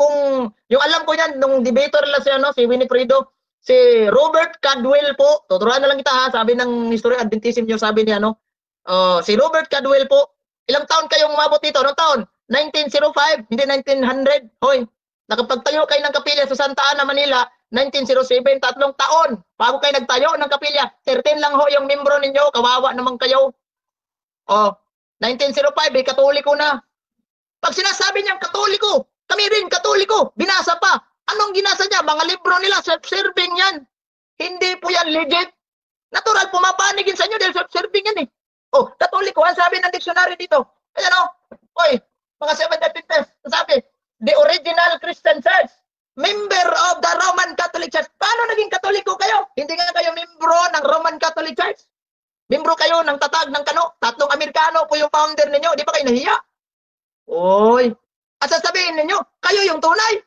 yung alam ko niyan, nung debater lang si Winnie Frido, Si Robert Cadwell po, tuturuan na lang kita ha, sabi ng History Adventism nyo, sabi niya, no? Si Robert Cadwell po, ilang taon kayong umabot dito? Anong taon? 1905, hindi 1900. Hoy, nakapagtayo kayo ng kapilya sa Santa Ana, Manila, 1907, 3 taon. Bago kayo nagtayo ng kapilya, 13 lang ho yung membro ninyo, kawawa naman kayo. 1905, katoliko na. Pag sinasabi niyang katoliko, kami rin katoliko, binasa pa. Anong ginasa niya? Mga libro nila, self-serving yan. Hindi po yan legit. Natural, pumapanigin sa inyo dahil self-serving yan eh. Katoliko, ang sabi ng dictionary dito. Ayan mga Seventh Adventists, sabi, the original Christian Church, member of the Roman Catholic Church. Paano naging katoliko kayo? Hindi nga kayo membro ng Roman Catholic Church. Membro kayo ng tatag ng kano. 3 Amerikano po yung founder ninyo. Di ba kayo nahiya? At sasabihin ninyo, kayo yung tunay.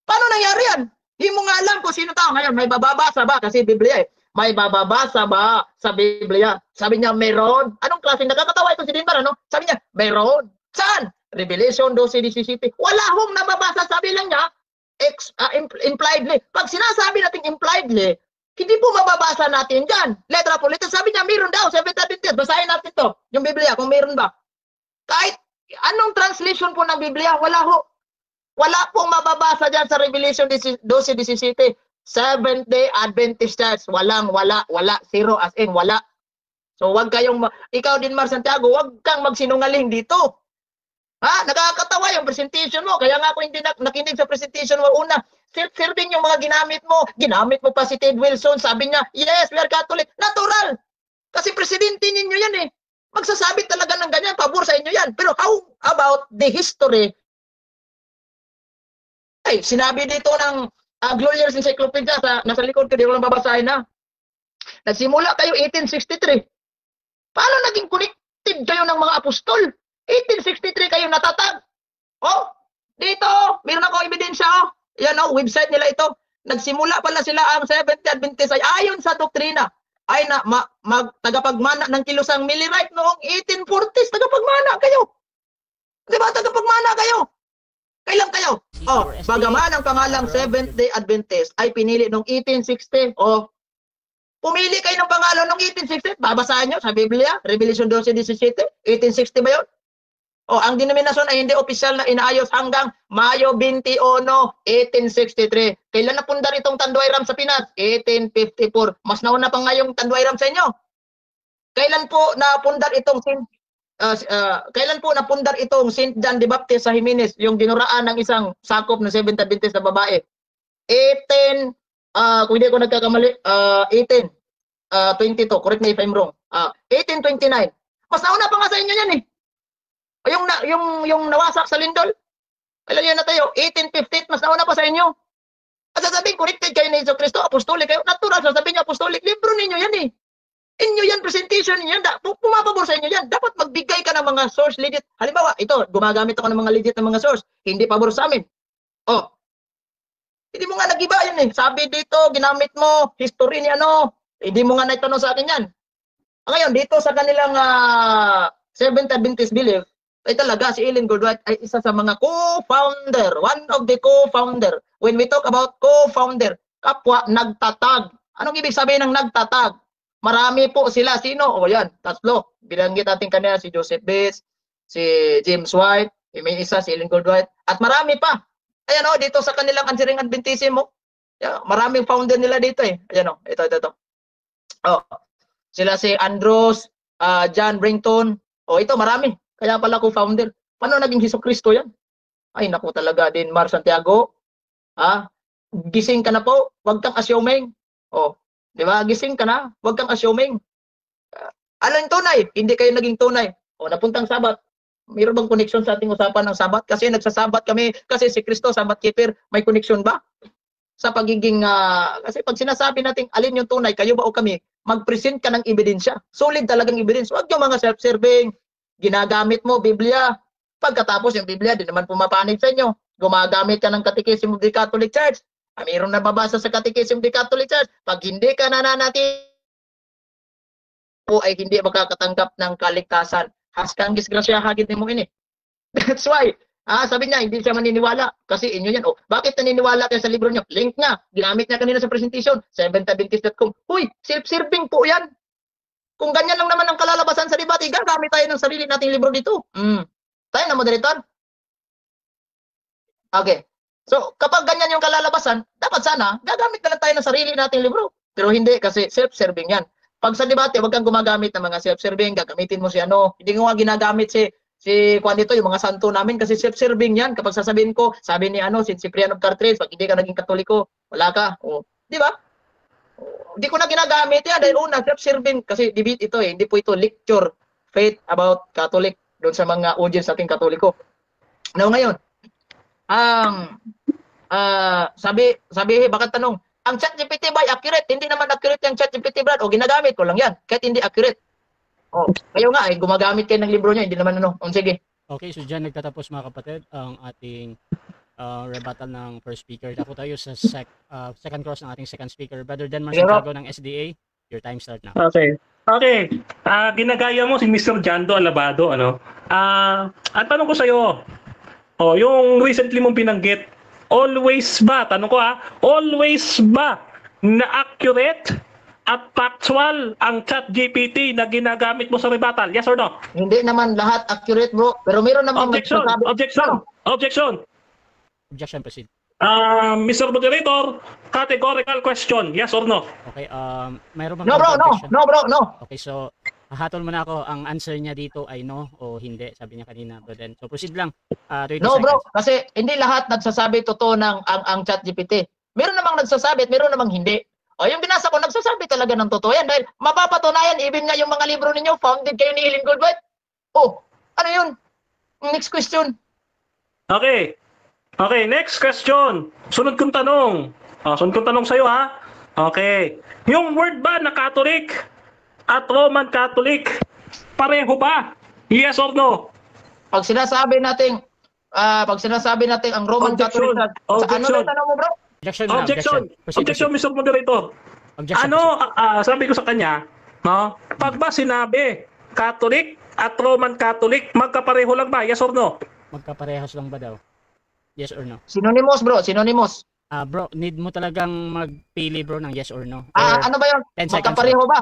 Paano nangyari yan? Hindi mo nga alam kung sino tao. Ngayon, may bababasa ba? Kasi Biblia eh. May bababasa ba sa Biblia? Sabi niya, meron. Anong klase? Nakakatawa ito si Dinbar, ano? Sabi niya, meron. Saan? Revelation 12:17. Wala hong nababasa. Sabi lang niya, impliedly. Pag sinasabi natin impliedly, hindi po mababasa natin dyan. Letra po letra. Sabi niya, meron daw. Seventh Adventist. Basahin natin to. Yung Biblia, kung meron ba. Kahit anong translation po ng Biblia, wala ho. Wala pong mababasa dyan sa Revelation 12:17. Seventh-day Adventist Church. Wala. Zero as in, wala. So, wag kayong, ikaw din, Mar Santiago, wag kang magsinungaling dito. Nakakatawa yung presentation mo. Kaya nga ako hindi nakinig sa presentation mo una. Self-serving yung mga ginamit mo. Ginamit mo pa si Ted Wilson. Sabi niya, yes, we are Catholic. Natural. Kasi presidente ninyo yan eh. Magsasabi talaga ng ganyan. Pabor sa inyo yan. Pero how about the history? Sinabi dito ng Glorious Encyclopedia, nasa likod ko, di ko lang babasahin na. Nagsimula kayo 1863. Paano naging connected kayo ng mga apostol? 1863 kayo natatag. Dito, meron ako ebidensya. Yan website nila ito. Nagsimula pala sila ang Seventh Adventist ay ayon sa doktrina ay tagapagmana ng kilusang Millerite noong 1840s. Tagapagmana kayo. Diba tagapagmana kayo? Kailan kayo? Bagaman ang pangalang Seventh-day Adventist ay pinili noong 1860. Pumili kayo ng pangalan noong 1860. Babasahin nyo sa Biblia, Revelation 12:17. 1860 ba yun? Ang denominasyon ay hindi opisyal na inaayos hanggang Mayo 21, 1863. Kailan napundar itong Tanduay Ram sa Pinas? 1854. Mas nauna pa nga yung Tanduay Ram sa inyo. Kailan po napundar itong St. John the Baptist sa Jimenez, yung dinuraan ng isang sakop ng Seventh Adventist na babae? 18, kung hindi ako nagkakamali, 1822, correct me if I'm wrong. 1829. Mas nauna pa nga sa inyo yan eh. Yung nawasak sa lindol, kailan yan na tayo? 1858, mas nauna pa sa inyo. At sasabihin, connected kayo ni Jesu Cristo, apostolic kayo. Natural, sasabihin niya, apostolic, libro ninyo yan eh. Inyo yan, presentation ninyo yan. Pumapabor sa inyo yan. Dapat magbigay ka ng mga source legit. Halimbawa, ito, gumagamit ako ng mga legit na mga source. Hindi pabor sa amin. Hindi mo nga nag-iba yan eh. Sabi dito, ginamit mo, history ni ano. Hindi mo nga naitanong sa akin yan. Ngayon, dito sa kanilang Seventh Adventist belief, ay talaga si Ellen G. White ay isa sa mga co-founder. One of the co-founder. When we talk about co-founder, kapwa nagtatag. Anong ibig sabihin ng nagtatag? Marami po sila. Sino? Yan, 3. Binanggit natin kanina si Joseph Bates, si James White, may isa si Ellen G. White, at marami pa. Ayan dito sa kanilang Answering Adventism maraming founder nila dito eh. Ayan ito. Sila si Andros, John Brington. Ito marami. Kaya pala ko founder. Paano naging Jesucristo yan? Ay naku talaga din, Mar Santiago. Gising ka na po. Huwag kang assuming. Di ba? Gising ka na. Huwag kang assuming. Ano yung tunay? Hindi kayo naging tunay. Napuntang Sabat. Mayroon bang connection sa ating usapan ng Sabat? Kasi nagsasabat kami. Kasi si Kristo, Sabat keeper. May connection ba? Sa pagiging, kasi pag sinasabi natin, alin yung tunay, kayo ba o kami, mag-present ka ng ebidensya. Solid talagang ebidensya. Huwag yung mga self-serving. Ginagamit mo, Biblia. Pagkatapos yung Biblia, di naman pumapanig sa inyo. Gumagamit ka ng Catechism of the Catholic Church. Mayroon na babasa sa Catechism of the Catholic Church. Pag hindi ka nananatili po ay hindi makakatanggap ng kaligtasan. Haskang disgrasya hagit mo ini. That's why Sabi niya, hindi siya maniniwala kasi inyo yan. Oh, bakit naniniwala kayo sa libro niyo? Link niya. Ginamit niya kanina sa presentation. 7adventist.com. Huy, self-serving po yan. Kung ganyan lang naman ang kalalabasan sa debate, gagamit tayo ng sarili nating libro dito. Tayo na, moderator. Okay. So, kapag ganyan yung kalalabasan, dapat sana, gagamit na lang tayo ng sarili nating libro. Pero hindi, kasi self-serving yan. Pag sa debate, huwag kang gumagamit ng mga self-serving, gagamitin mo si ano. Hindi ko nga ginagamit si Juan dito, yung mga santo namin, kasi self-serving yan. Kapag sasabihin ko, sabi ni si Cipriano of Cartridge, pag hindi ka naging Katoliko, wala ka. Di ba? Hindi ko na ginagamit yan dahil una, self-serving, kasi debate ito hindi po ito lecture, faith about Catholic, doon sa mga audience nating Katoliko. Now ngayon, bakit tanong, ang ChatGPT ba accurate? Hindi naman accurate yung ChatGPT, Brad. O ginagamit ko lang yan, kahit hindi accurate. Kayo nga, gumagamit kayo ng libro niya, hindi naman ano. Sige. Okay, so dyan nagtatapos mga kapatid ang ating rebuttal ng first speaker. Ako tayo sa second cross ng ating second speaker. Brother Denmar Santiago ng SDA, your time start now. Okay. Ginagaya mo si Mr. Jando Alabado, ano? Ang tanong ko sa'yo, yung recently mong binanggit, always ba na accurate at factual ang ChatGPT na ginagamit mo sa rebuttal? Yes or no? Hindi naman lahat accurate, bro. Pero meron naman Objection. Proceed. Mr. Moderator, categorical question. Yes or no? Okay, mayroon bang No, bro, objection? no. Okay, so hatol muna ako. Ang answer niya dito ay no o hindi. Sabi niya kanina, bro. Then, so proceed lang. 20 No, bro, seconds. kasi hindi lahat nagsasabi totoo ng ang ChatGPT. Meron namang nagsasabi at meron namang hindi. Yung binasa ko, nagsasabi talaga ng totoo yan dahil mapapatunayan, even nga yung mga libro ninyo, founded kayo ni Eileen Goldwhite. Ano yun? Next question. Okay, next question. Sunod kong tanong. Sunod kong tanong sa'yo, ha? Okay. Yung word ba na Catholic at Roman Catholic, pareho ba? Yes or no? Pag sinasabi natin ang Roman Objection. Catholic, ano na tanong mo, bro? Objection, Mr. Moderator. Objection. Sabi ko sa kanya, pag ba sinabi Catholic at Roman Catholic, magkapareho lang ba? Yes or no? Magkaparehas lang ba daw? Yes or no? Synonymous, bro. Synonymous. Bro, need mo talagang magpili, bro, ng yes or no. Or Ano ba yun? 10 seconds, Magkapareho ba?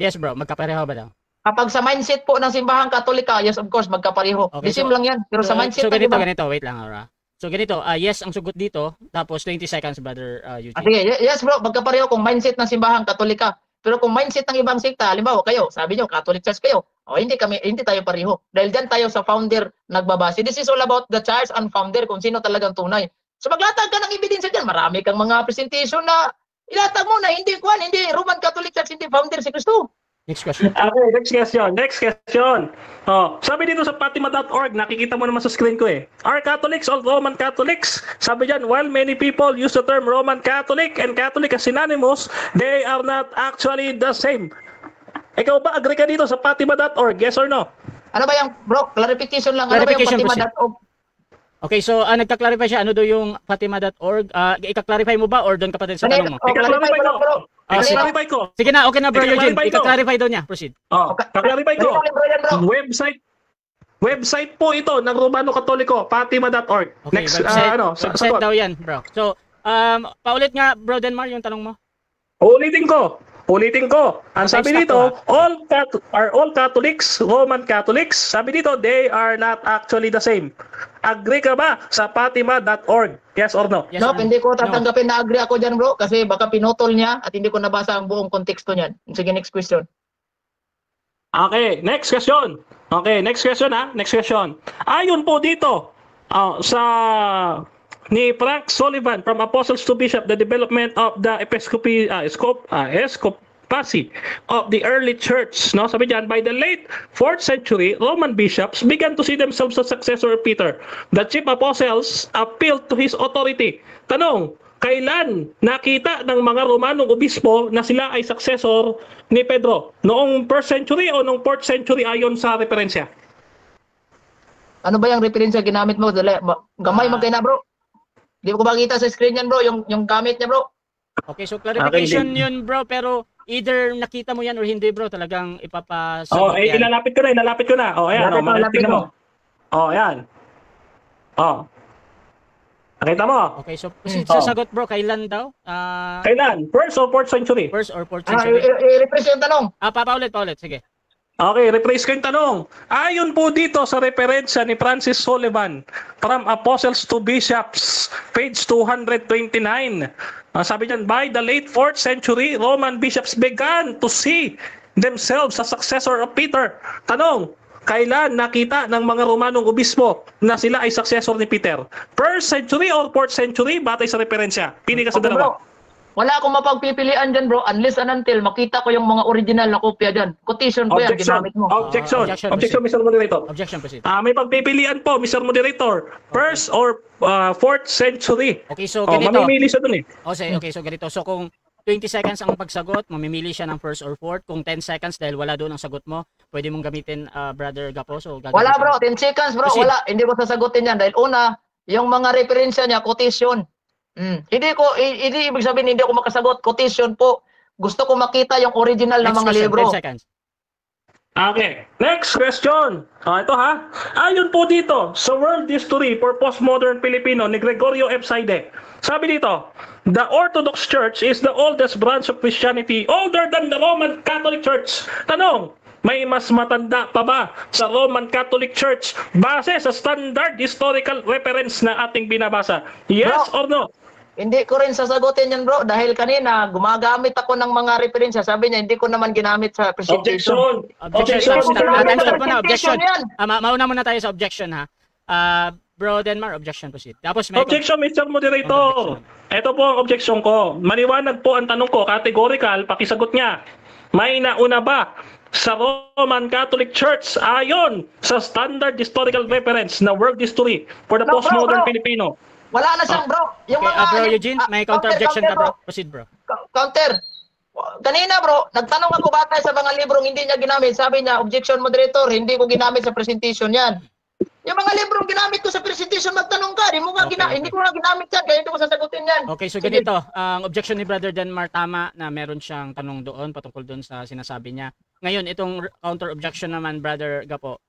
Yes, bro. Magkapareho ba daw? Kapag sa mindset po ng simbahang Katolika, yes, of course, magkapareho. Okay, Disim lang yan. Pero sa mindset so ng iba. ganito. Wait lang, Aura. So ganito, yes ang sugot dito, tapos 20 seconds, brother Eugene. Sige, yes, bro. Magkapareho kung mindset ng simbahang Katolika. Pero kung mindset ng ibang sekta, halimbawa kayo, sabi nyo, Catholic Church kayo, hindi tayo pareho. Dahil dyan tayo sa founder nagbabase. This is all about the church and founder, kung sino talagang tunay. So maglatag ka ng ebidensya dyan. Marami kang mga presentation na ilatag mo na hindi Roman Catholic Church, hindi founder si Cristo. Next question. Okay, next question. Sabi dito sa Fatima.org, nakikita mo naman sa screen ko eh. Are Catholics or Roman Catholics? Sabi dyan, while many people use the term Roman Catholic and Catholic as synonymous, they are not actually the same. Ikaw ba, agree ka dito sa Fatima.org? Yes or no? Ano ba yung, bro? Clarification lang. Clarification, ano ba yung Fatima.org? Okay, so nagka-clarify siya. Ano do yung Fatima.org? Ika-clarify mo ba or doon ka pa din sa tanong mo? Clarify ko lang, bro. Ika-clarify ko. Sige na, okay na, bro Eugene. Ika-clarify ko. Ika-clarify daw niya. Proceed. Ika-clarify ko. Website po ito ng Romano Katoliko, Fatima.org. Okay, Next, website daw yan, bro. So, paulit nga, bro Denmar, yung tanong mo. Ulitin ko. Ang Okay, sabi stop dito, to, are all Catholics, Roman Catholics? Sabi dito, they are not actually the same. Agree ka ba sa Fatima.org? Yes or no? Yes, Nope, hindi ko tatanggapin na agree ako dyan, bro. Kasi baka pinutol niya at hindi ko nabasa ang buong konteksto niyan. Sige, next question. Okay, next question. Next question. Ayon po dito sa ni Frank Sullivan from Apostles to Bishop, the development of the episcopacy of the early church. No? Sabi diyan, by the late 4th century, Roman bishops began to see themselves as successor of Peter. The chief apostles appealed to his authority. Tanong, kailan nakita ng mga Romanong obispo na sila ay successor ni Pedro? Noong 1st century o noong 4th century ayon sa referensya? Ano ba yung referensya ginamit mo? Gamay magkaya na, bro. Di ko makita sa screen yan, bro, yung gamit niya, bro. Okay, so clarification yun, bro, pero either nakita mo yan or hindi, bro, talagang ipapasagot yan. Ilalapit ko na. Ayan, Lapit mo. tingnan mo. Ayan. Oh. Nakita mo? Okay, so Oh. sasagot bro, kailan daw? Kailan? First or fourth century? First or fourth Ah, century? i-represent yung tanong. Paulit, sige. Okay, rephrase ko yung tanong. Ayon po dito sa referensya ni Francis Sullivan, From Apostles to Bishops, page 229. Sabi niyan, by the late 4th century, Roman bishops began to see themselves as successor of Peter. Tanong, kailan nakita ng mga Romanong obispo na sila ay successor ni Peter? 1st century or 4th century? Batay sa referensya. Pili ka sa Okay, dalawa. bro. Wala akong mapagpipilian dyan, bro, unless and until makita ko yung mga original na kopya dyan. Quotation ko yan, ginamit mo. Objection. Objection, Objection, Mr. Moderator. Objection, proceed. May pagpipilian po, Mr. Moderator. 1st or 4th century. Okay, so ganito. Mamimili siya dun eh. Okay, so ganito. So kung 20 seconds ang pagsagot, mamimili siya ng first or fourth. Kung 10 seconds dahil wala doon ang sagot mo, pwede mong gamitin Brother Gapo. So gagamitin Wala, mo. bro, 10 seconds, bro, Proceed. wala. Hindi ko sasagutin yan dahil una, yung mga referensya niya, quotation. Hindi ibig sabihin hindi ako makasagot, quotation po. Gusto ko makita yung original na Next mga question, libro. 10 seconds. Okay, next question. Ito ha. Ayon po dito sa World History for Postmodern Filipino ni Gregorio F. Saide. Sabi dito, the Orthodox Church is the oldest branch of Christianity, older than the Roman Catholic Church. Tanong, may mas matanda pa ba sa Roman Catholic Church base sa standard historical reference na ating binabasa? Yes Bro. or no? Hindi ko rin sasagutin yan, bro, dahil kanina gumagamit ako ng mga referensya. Sabi niya, hindi ko naman ginamit sa presentation. Objection. Time stop mo na. Objection. Yan. Mauna muna tayo sa objection ha. Bro Denmar, objection proceed. Tapos may Objection, Mr. Moderator. Ito po ang objection ko. Maliwanag po ang tanong ko, categorical, pakisagot niya. May nauna ba sa Roman Catholic Church ayon sa standard historical reference na world history for the No, postmodern bro. Filipino? Wala na siyang, bro. Yung Okay, bro yung- Eugene, may counter-objection ka bro. Proceed bro. Counter. Kanina, bro, nagtanong ako batay sa mga librong hindi niya ginamit. Sabi niya, objection moderator, hindi ko ginamit sa presentation yan. Yung mga librong ginamit ko sa presentation, magtanong ka. Hindi ko nga ginamit yan, kaya hindi ko sasagutin yan. Okay, so Sige. ganito, ang objection ni Brother Denmar tama na meron siyang tanong doon patungkol doon sa sinasabi niya. Ngayon, itong counter objection naman Brother Gapo,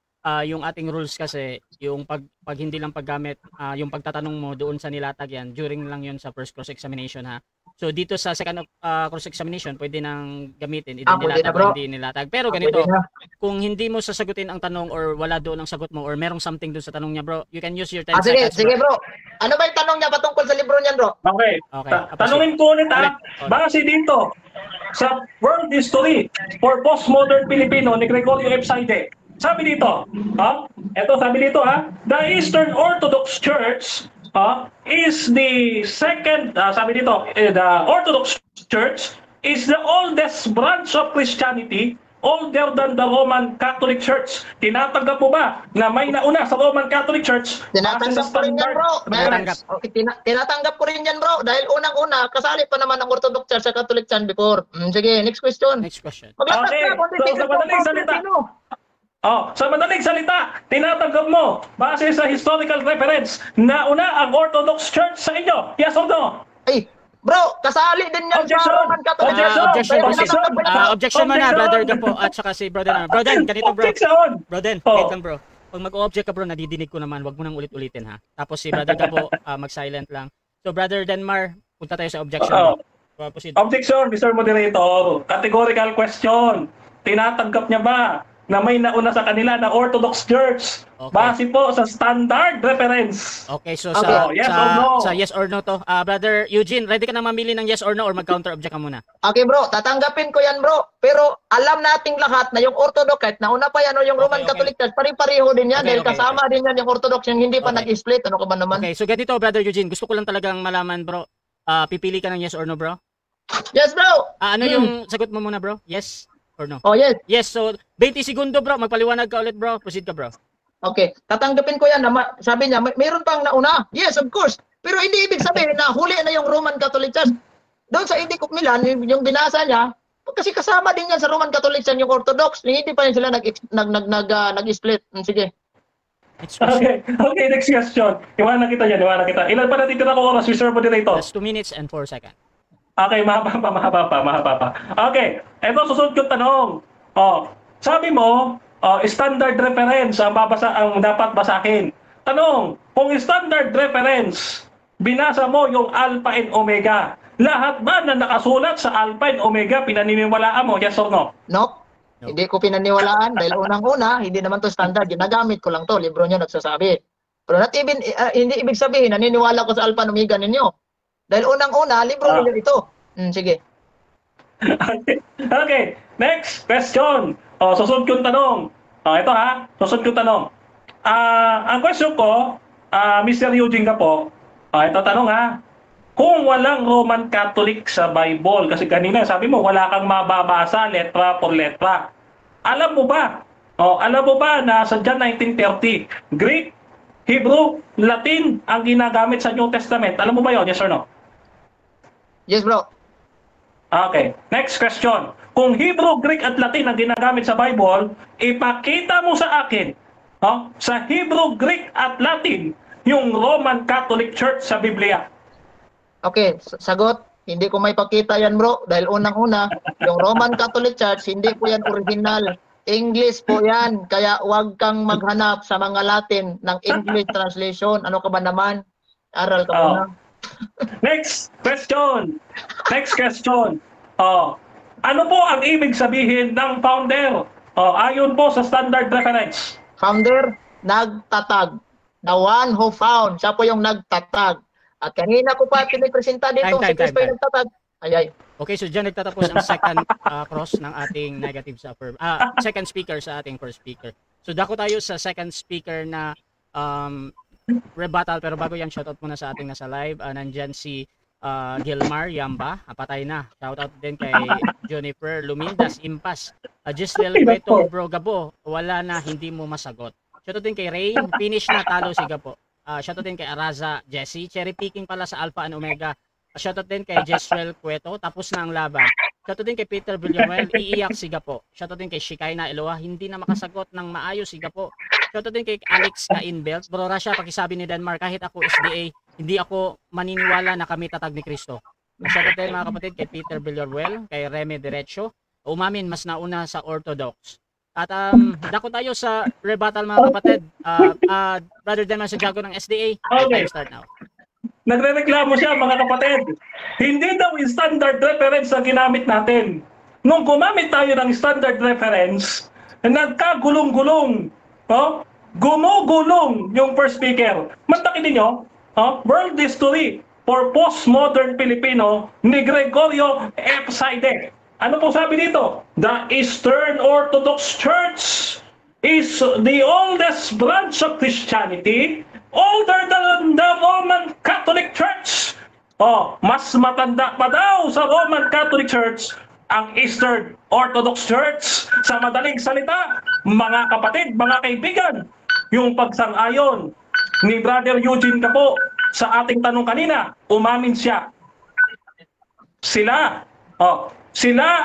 yung ating rules kasi, yung pag hindi lang paggamit, yung pagtatanong mo doon sa nilatag yan, during lang yun sa first cross-examination ha. So dito sa second cross-examination, pwede nang gamitin, pwede na, nilatag o bro. hindi nilatag. Pero ganito, Pwede na. kung hindi mo sasagutin ang tanong or wala doon ang sagot mo or merong something doon sa tanong niya bro, you can use your 10 Sige, seconds sige, bro. bro. Ano ba yung tanong niya patungkol sa libro niyan, bro? Okay. Okay, Tanungin ko ulit Ulit. base dito sa world history for postmodern Filipino ni Gregorio F. Saide. Sabi dito, ito sabi dito the Eastern Orthodox Church is the second, sabi dito, the Orthodox Church is the oldest branch of Christianity, older than the Roman Catholic Church. Tinatanggap mo ba na may nauna sa Roman Catholic Church? Tinatanggap ko rin yan, bro. Tinatanggap. Okay, tinatanggap ko rin yan, bro. Dahil unang-una, kasali pa naman ang Orthodox Church sa Catholic Church before. Sige, next question. Next question. Maglatas Okay, ka, kundi so tingnan sa mo madaling ang salita. Pilipino. Sa madaling salita, tinatanggap mo base sa historical reference na una ang Orthodox Church sa inyo. Yes or no? Ay, bro, kasali din yan Objection! sa Roman Catholic Church. Objection, Kaya proceed. tinatanggap ko yan. Objection muna, Objection! Brother Gapo at saka si Brother Denmar. Bro Den, ganito bro. Objection! Bro Den, Oh. wait lang bro. Pag mag-object ka bro, nadidinig ko naman, wag mo nang ulit-ulitin ha. Tapos si Brother Gapo, mag-silent lang. So Brother Denmar, punta tayo sa objection bro. Proceed. Objection, Mr. Moderator. Categorical question. Tinatanggap niya ba na may nauna sa kanila na Orthodox Church? Okay. Base po sa standard reference. Okay, so Okay. Yes or no? sa yes or no to. Brother Eugene, ready ka na mamili ng yes or no or mag-counter object ka muna? Okay, bro, tatanggapin ko yan, bro. Pero alam nating lahat na yung Orthodox, kahit nauna pa yan o yung Roman Okay. Catholic Church, pare-pareho din yan. Okay, Dahil okay, kasama din yan yung Orthodox, yung hindi pa Okay. nag-split. Ano ka ba naman? Okay, so ganito Brother Eugene, gusto ko lang talagang malaman bro. Pipili ka ng yes or no bro? Yes, bro. Ano yung sagot mo muna bro? Yes or no? Oh, yes. Yes, so 20 segundo bro, magpaliwanag ka ulit bro. Proceed ka bro. Okay, tatanggapin ko yan na sabi niya, mayroon pang nauna. Yes, of course. Pero hindi ibig sabihin na huli na yung Roman Catholic Church. Doon sa Edict of Milan, yung binasa niya, kasi kasama din yan sa Roman Catholic Church yung Orthodox. Hindi pa rin sila nag-split. Sige. Next question. Okay, next question. Iwanan kita yan, iwanan kita. Ilan pa natitira ko oras, Mr. Moderator? That's 2 minutes and 4 seconds. Okay, mahaba pa. Okay, eto susunod yung tanong. Sabi mo, standard reference ang dapat basahin. Tanong, kung standard reference, binasa mo yung Alpha and Omega, lahat ba na nakasulat sa Alpha and Omega pinaniniwalaan mo? Yes or no? No? No. Hindi ko pinaniwalaan dahil unang-una, hindi naman to standard. Ginagamit ko lang to. Libro nyo nagsasabi. Pero not even, hindi ibig sabihin, naniniwala ko sa Alpha and Omega ninyo. Dahil unang-una, libro nyo ito. Sige. Okay, next question. Susunod kong tanong. Ito ha, susunod kong tanong. Ang question ko, Mr. Eugene ka po, ito tanong ha, kung walang Roman Catholic sa Bible, kasi kanina sabi mo, wala kang mababasa letra por letra. Alam mo ba na sa John 19:30, Greek, Hebrew, Latin ang ginagamit sa New Testament? Alam mo ba yun? Yes or no? Yes, bro. Okay, next question. Kung Hebrew, Greek at Latin ang ginagamit sa Bible, ipakita mo sa akin, sa Hebrew, Greek at Latin, yung Roman Catholic Church sa Biblia. Okay, sagot. Hindi ko may pakita yan, bro. Dahil unang-una, yung Roman Catholic Church, hindi po yan original. English po yan. Kaya huwag kang maghanap sa mga Latin ng English translation. Ano ka ba naman? Aral ka muna. Next question. Next question. Ano po ang ibig sabihin ng founder? Ayon po sa standard reference. Founder, nagtatag. The one who found. Siya po yung nagtatag. At kanina ko pa pinipresenta dito si Cristo yung nagtatag. Ay. Okay, so dyan nagtatapos ang second cross ng ating negative sa second speaker sa ating first speaker. So dako tayo sa second speaker na rebuttal, pero bago yan, shoutout muna sa ating nasa live. Nandyan si Gilmar Yamba, patay na. Shoutout din kay Juniper Lumindas Impas. Giselle Cueto Bro Gabo, wala na, hindi mo masagot. Shoutout din kay Rain, finish na, talo si Gapo. Shoutout din kay Araza Jesse, cherry picking pala sa Alpha and Omega. Shoutout din kay Jeswell Cueto, tapos na ang laban. Shoutout din kay Peter Villanuel, iiyak si Gapo. Shoutout din kay Shikaina Eloa, hindi na makasagot ng maayos si Gapo. Shoutout din kay Alex Kainbelt. Bro Rasha, pakisabi ni Denmark, kahit ako SDA, hindi ako maniniwala na kami tatag ni Kristo. Shoutout din mga kapatid kay Peter Villanuel, kay Remy Derecho, umamin mas nauna sa Orthodox. At dako tayo sa rebuttal mga kapatid. Brother Denmark sa Jago ng SDA, Okay. start now. Nagrereklamo siya mga kapatid. Hindi daw yung standard reference ang ginamit natin. Nung gumamit tayo ng standard reference, nagkagulong-gulong. Gumugulong yung first speaker. Mantakin ninyo, World History for Postmodern Filipino ni Gregorio F. Saide. Ano po sabi dito? The Eastern Orthodox Church is the oldest branch of Christianity, older than the Roman Catholic Church. Mas matanda pa daw sa Roman Catholic Church ang Eastern Orthodox Church. Sa madaling salita, mga kapatid, mga kaibigan, yung pagsang-ayon ni Brother Eugene Capo sa ating tanong kanina, umamin siya. Sila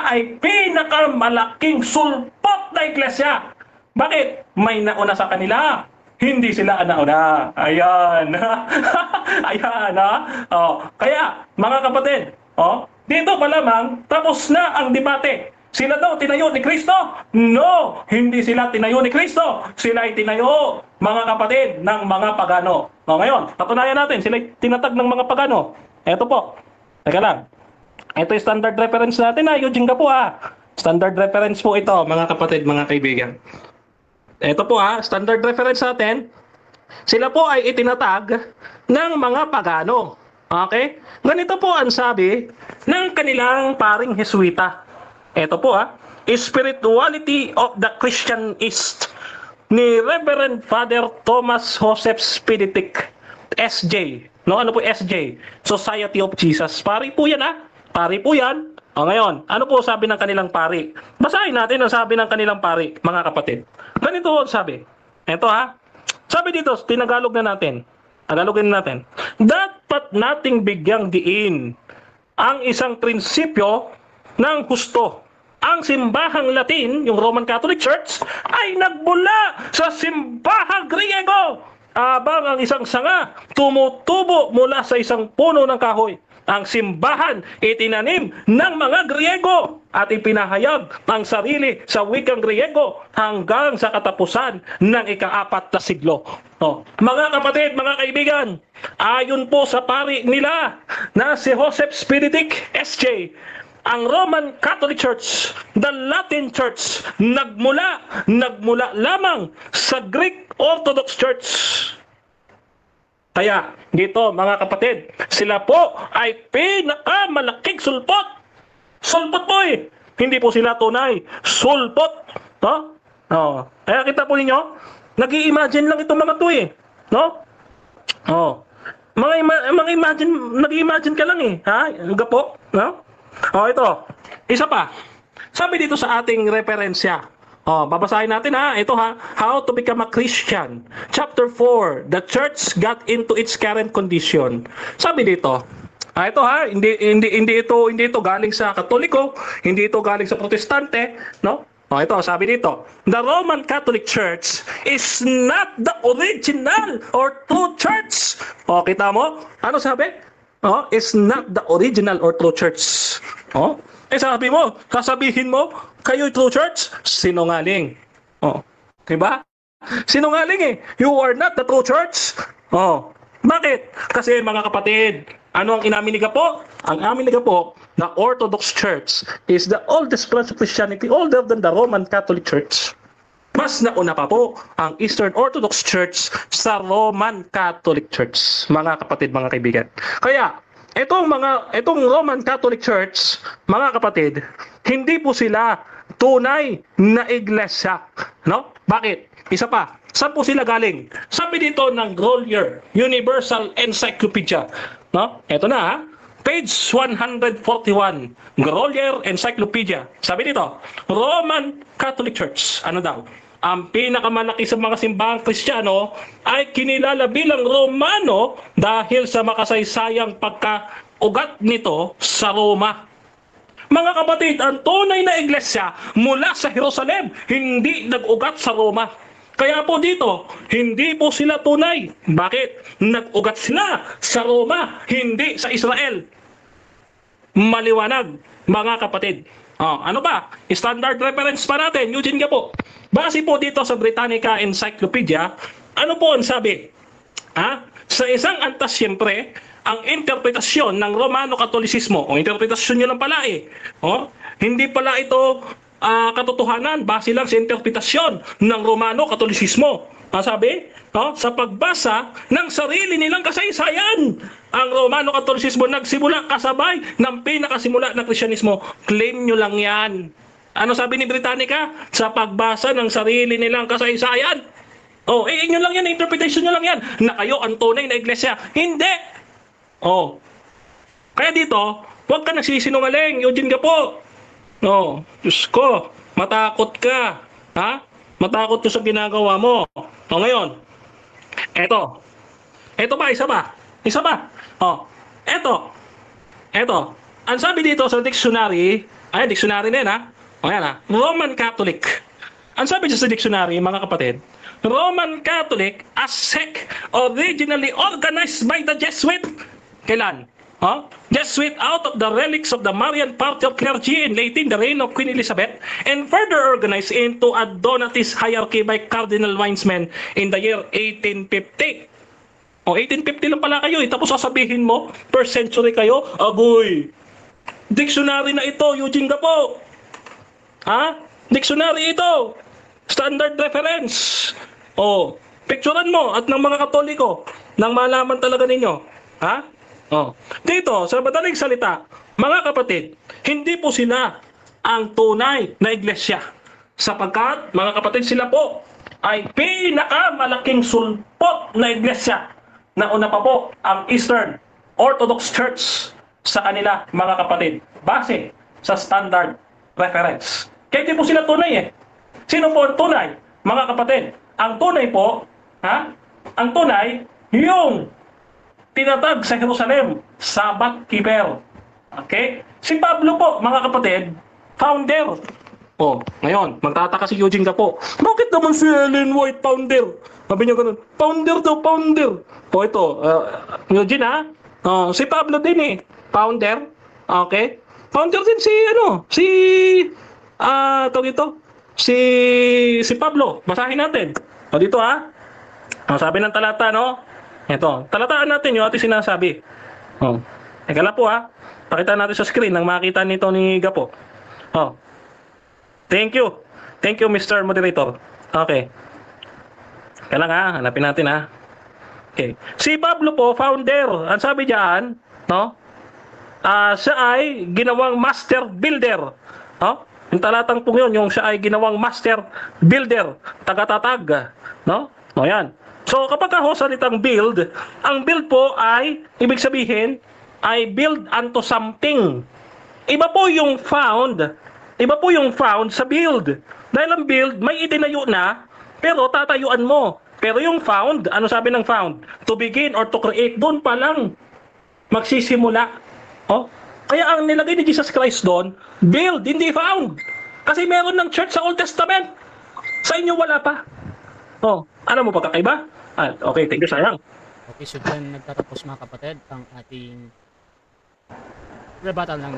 ay pinakamalaking sulpot na iglesia. Bakit? May nauna sa kanila. Hindi sila nauna. Ayan. Ayan, kaya, mga kapatid, dito pa lamang, tapos na ang debate. Sila daw tinayo ni Kristo? No, hindi sila tinayo ni Kristo. Sila ay tinayo, mga kapatid, ng mga pagano. Ngayon, patunayan natin, sila ay tinatag ng mga pagano. Ito po. Teka lang. Ito yung standard reference natin, Eugene ka po, Standard reference po ito, mga kapatid, mga kaibigan. Ito po, standard reference natin. Sila po ay itinatag ng mga pagano. Okay? Ganito po ang sabi ng kanilang paring Jesuita. Ito po, Spirituality of the Christian East ni Reverend Father Thomas Joseph Spiditic, SJ. Ano po SJ? Society of Jesus. Pari po yan, Pari po yan. Ngayon, ano po sabi ng kanilang pari? Basahin natin ang sabi ng kanilang pari, mga kapatid. Ganito ang sabi. Ito Sabi dito, tinagalog na natin. Tagalogin natin. Dapat nating bigyang diin ang isang prinsipyo ng husto. Ang simbahang Latin, yung Roman Catholic Church, ay nagmula sa simbahang Griego. Abang ang isang sanga tumutubo mula sa isang puno ng kahoy. ang simbahan itinanim ng mga Griego at ipinahayag ang sarili sa wikang Griego hanggang sa katapusan ng ika-4 na siglo. Mga kapatid, mga kaibigan, ayon po sa pari nila na si Joseph Spiritic, SJ, ang Roman Catholic Church, the Latin Church, nagmula lamang sa Greek Orthodox Church. Kaya dito mga kapatid, sila po ay pinakamalaking sulpot. Sulpot po eh. Hindi po sila tunay. Sulpot. Kaya kita po ninyo, nag-i-imagine lang itong mga to eh. Nag-i-imagine ka lang eh. Yung gapo. Ito. Isa pa. Sabi dito sa ating referensya. Babasahin natin ito How to become a Christian. Chapter 4, the church got into its current condition. Sabi dito, ito hindi ito galing sa Katoliko, hindi ito galing sa Protestante, no? Ito, sabi dito, the Roman Catholic Church is not the original or true church. Kita mo? Ano sabi? Is not the original or true church. Sabi mo, sasabihin mo, kayo true church? Sinungaling. Diba? Sinungaling eh. You are not the true church. Bakit? Kasi mga kapatid, ano ang inamin ni Gapo? Ang amin ni Gapo, the Orthodox Church is the oldest branch of Christianity, older than the Roman Catholic Church. Mas nauna pa po ang Eastern Orthodox Church sa Roman Catholic Church. Mga kapatid, mga kaibigan. Kaya, itong Roman Catholic Church, mga kapatid, hindi po sila tunay na iglesia, no? Bakit? Isa pa, saan po sila galing? Sabi dito ng Grolier, Universal Encyclopedia, no? Ito na, page 141, Grolier Encyclopedia. Sabi dito, Roman Catholic Church, ano daw? Ang pinakamalaki sa mga simbahang Kristiyano ay kinilala bilang Romano dahil sa makasaysayang pagkaugat nito sa Roma. Mga kapatid, ang tunay na iglesia mula sa Jerusalem, hindi nag-ugat sa Roma. Kaya po dito, hindi po sila tunay. Bakit? Nag-ugat sila sa Roma, hindi sa Israel. Maliwanag, mga kapatid. Ano ba? Standard reference pa natin, Eugene Gapo. Base po dito sa Britannica Encyclopedia, ano po ang sabi? Sa isang antas siyempre, ang interpretasyon ng Romano Katolisismo, o interpretasyon nyo lang pala eh. Hindi pala ito katotohanan, base lang sa interpretasyon ng Romano Katolisismo. Sabi, sa pagbasa ng sarili nilang kasaysayan, ang Romano Katolisismo nagsimula kasabay ng pinakasimula ng Kristyanismo. Claim nyo lang yan. Ano sabi ni Britannica? Sa pagbasa ng sarili nilang kasaysayan. Inyo lang yan, interpretation nyo lang yan, na kayo ang tunay na iglesia. Hindi! Kaya dito, huwag ka nagsisinungaling, Eugene Gapo. Diyos ko, matakot ka. Matakot ka sa ginagawa mo. Ngayon, eto ba, isa ba? Eto. Ang sabi dito sa dictionary na yan Roman Catholic. Ang sabi dito sa dictionary, mga kapatid, Roman Catholic, a sect originally organized by the Jesuit. Kailan? Jesuit out of the relics of the Marian party of clergy in late in the reign of Queen Elizabeth, and further organized into a Donatist hierarchy by Cardinal Wiseman in the year 1850. 1850 lang pala kayo, tapos sasabihin mo, per century kayo, agoy. Dictionary na ito, Eugene Gapo. Dictionary ito. Standard reference. Picturean mo at ng mga Katoliko nang malaman talaga ninyo. Dito, sa madaling salita, mga kapatid, hindi po sila ang tunay na iglesia. Sapagkat, mga kapatid, sila po ay pinakamalaking sulpot na iglesia. Nauna pa po ang Eastern Orthodox Church sa kanila, mga kapatid, base sa standard reference. Kaya hindi po sila tunay eh. Sino po ang tunay? Mga kapatid, ang tunay po, ang tunay, yung tinatag sa Jerusalem, Sabbath keeper. Okay? Si Pablo po, mga kapatid, founder. Ngayon, magtataka si Eugene Gapo. Bakit naman si Ellen White founder? Sabi niya ganun, founder daw, founder. Ito, Eugene si Pablo din eh. Founder. Okay? Founder din si tawag ito. Si Pablo. Basahin natin. O dito sabi ng talata, no? Ito, talataan natin yung ating sinasabi. Teka lang po Pakita natin sa screen nang makita nito ni Gapo. Thank you. Thank you, Mr. Moderator. Okay. Kaya lang hanapin natin Okay. Si Pablo po, founder. Ang sabi diyan, no? Siya ay ginawang master builder. Yung talatang po yun, yung siya ay ginawang master builder. Tagatatag. No? O yan. So kapag salitang build, ang build po ay, ibig sabihin, ay build unto something. Iba po yung found sa build. Dahil ang build, may itinayo na, pero tatayuan mo. Pero yung found, ano sabi ng found? To begin or to create, doon pa lang magsisimula. Kaya ang nilagay ni Jesus Christ doon, build, hindi found. Kasi meron ng church sa Old Testament. Sa inyo wala pa. Ano mo pagkakaiba? Okay, thank you, sayang. Okay, so dyan nagtatapos mga kapatid ang ating rebuttal ng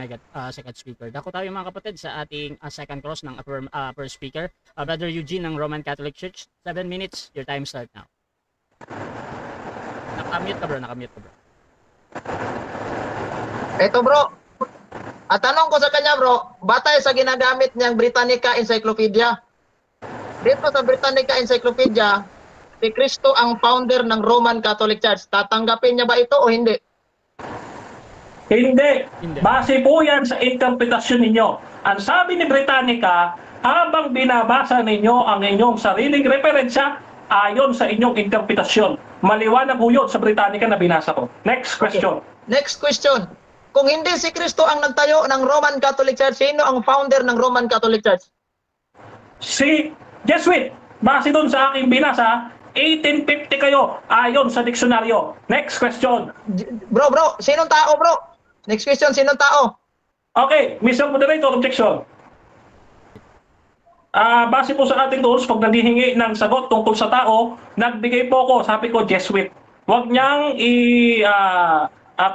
second speaker. Dako tayo mga kapatid sa ating second cross ng first speaker. Brother Eugene ng Roman Catholic Church. 7 minutes, your time start now. Nakamute ka bro. Ito bro, at tanong ko sa kanya bro, batay sa ginagamit niyang Britannica Encyclopedia. Dito sa Britannica Encyclopedia, si Kristo ang founder ng Roman Catholic Church. Tatanggapin niya ba ito o hindi? Hindi. Base po yan sa interpretasyon ninyo. Ang sabi ni Britannica, habang binabasa ninyo ang inyong sariling referensya, ayon sa inyong interpretasyon. Maliwanag po yun sa Britannica na binasa ko. Next question. Okay. Next question. Kung hindi si Kristo ang nagtayo ng Roman Catholic Church, sino ang founder ng Roman Catholic Church? Si Jesuit. Base doon sa aking binasa, 1850 kayo ayon sa diksyonaryo. Next question. Bro, sinong tao bro? Next question, sinong tao? Okay, Mr. Moderator, objection. Base po sa ating rules, pag naghihingi ng sagot tungkol sa tao, nagbigay po ako, sabi ko Jesuit. Huwag niyang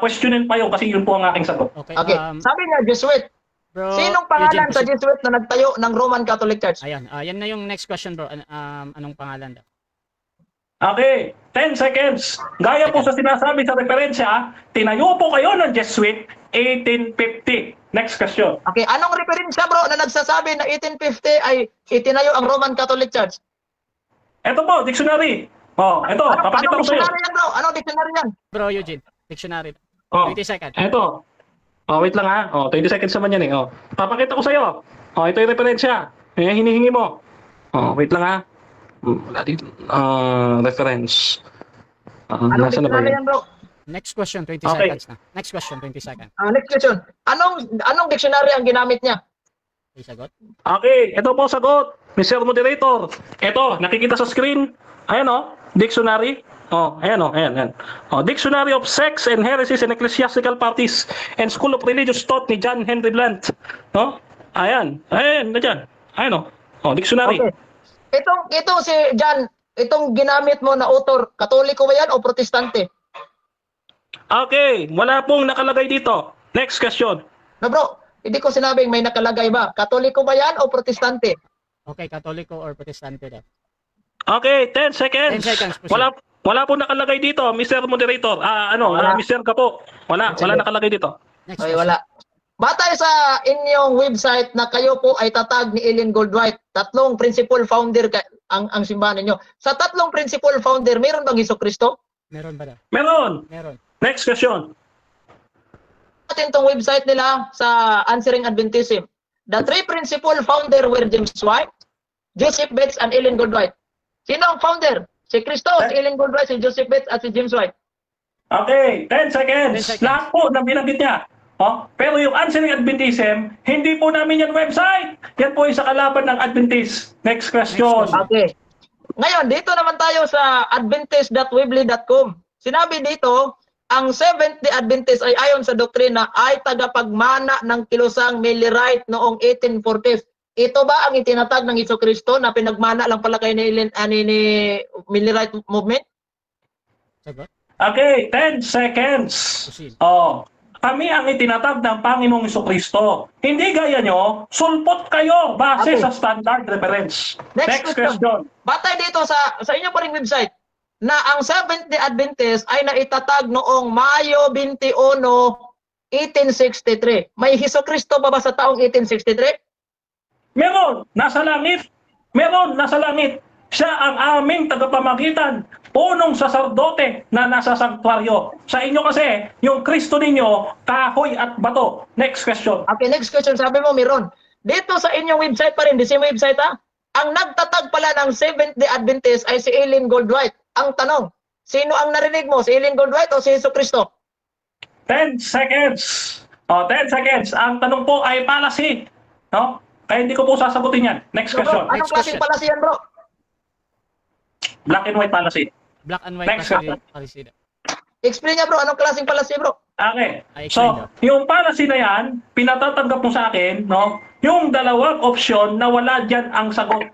questionin pa yun kasi yun po ang aking sagot. Okay, sabi niya Jesuit. Bro, sinong pangalan sa Jesuit na nagtayo ng Roman Catholic Church? Ayan, yan na yung next question bro. Anong pangalan daw? Okay, 10 seconds. Gaya po sa sinasabi sa referensya, tinayo po kayo ng Jesuit 1850. Next question. Okay, anong referensya bro na nagsasabi na 1850 ay itinayo ang Roman Catholic Church? Ito po, dictionary. Ito, papakita ko sa'yo. Anong dictionary yan bro? Anong dictionary yan? Bro Eugene, dictionary. 20 seconds. Ito. Wait lang 20 seconds naman yan Papakita ko sa'yo. Ito yung referensya. Hinihingi mo. Wait lang wala dito. Reference. Anong Nasaan na ba dictionary yan? yan bro? Next question, 20 Okay. seconds na. Next question, 20 seconds. Next question. Anong dictionary ang ginamit niya? Okay, sagot. Okay, ito po sagot. Mr. Moderator. Ito, nakikita sa screen. Ayan dictionary. Ayan. Dictionary of Sects and Heresies and Ecclesiastical Parties and School of Religious Thought ni John Henry Blunt. Ayan, nandiyan. Ayan dictionary. Okay. Itong si John, itong ginamit mo na author, Katoliko ba yan o Protestante? Okay, wala pong nakalagay dito. Next question. No bro, hindi ko sinabing may nakalagay ba. Katoliko ba yan o Protestante? Okay, Katoliko or Protestante daw. Okay, 10 seconds. 10 seconds, proceed. Wala pong nakalagay dito, Mr. Moderator. Mr. Kapo. Wala nakalagay dito. Next Okay, question. wala. Batay sa inyong website na kayo po ay tatag ni Ellen Goldwhite, tatlong principal founder ang simbahan ninyo. Sa tatlong principal founder, meron bang Jesucristo? Meron ba daw? Meron. Meron. Next question. Natin tong website nila sa Answering Adventism. The three principal founder were James White, Joseph Bates, and Ellen Goldwhite. Sino ang founder? Si Kristo, si Ellen Goldwhite, si Joseph Bates, at si James White. Okay, 10 seconds. 10 seconds. Lahat po na binanggit niya. Pero yung Answering Adventism, hindi po namin yan website. Yan po yung sa kalaban ng Adventist. Next question. Okay. Ngayon, dito naman tayo sa adventist.weebly.com. Sinabi dito, ang Seventh-day Adventist ay ayon sa doktrina ay tagapagmana ng kilusang Millerite noong 1840s. Ito ba ang itinatag ng Jesucristo na pinagmana lang pala kayo ni Millerite movement? Sagot. Okay, 10 seconds. Proceed. kami ang itinatag ng Panginoong Jesucristo. Hindi gaya nyo, sulpot kayo base Okay. sa standard reference. Next Next question. question. Batay dito sa inyo pa ring website na ang Seventh-day Adventist ay naitatag noong Mayo 21, 1863. May Hesukristo ba sa taong 1863? Meron, nasa langit. Meron, nasa langit. Siya ang aming tagapamagitan, punong saserdote na nasa sanktuaryo. Sa inyo kasi, yung Kristo ninyo, kahoy at bato. Next question. Okay, next question. Sabi mo, meron. Dito sa inyong website pa rin, the same website ha? Ang nagtatag pala ng Seventh-day Adventist ay si Ellen Goldwhite. Ang tanong, sino ang narinig mo? Si Ellen Goldwhite o si Hesukristo? 10 seconds. 10 seconds. Ang tanong po ay policy. No? Kaya hindi ko po sasagutin yan. Next So, bro, question. anong Next klaseng question. palasi yan, bro? Black and white policy. Black and white Next kasi question. policy. Explain niya, bro. Anong klaseng palasi, bro? Okay. Ay, So, explain daw. yung policy na yan, pinatatanggap mo sa akin, no? Yung dalawang option na wala dyan ang sagot.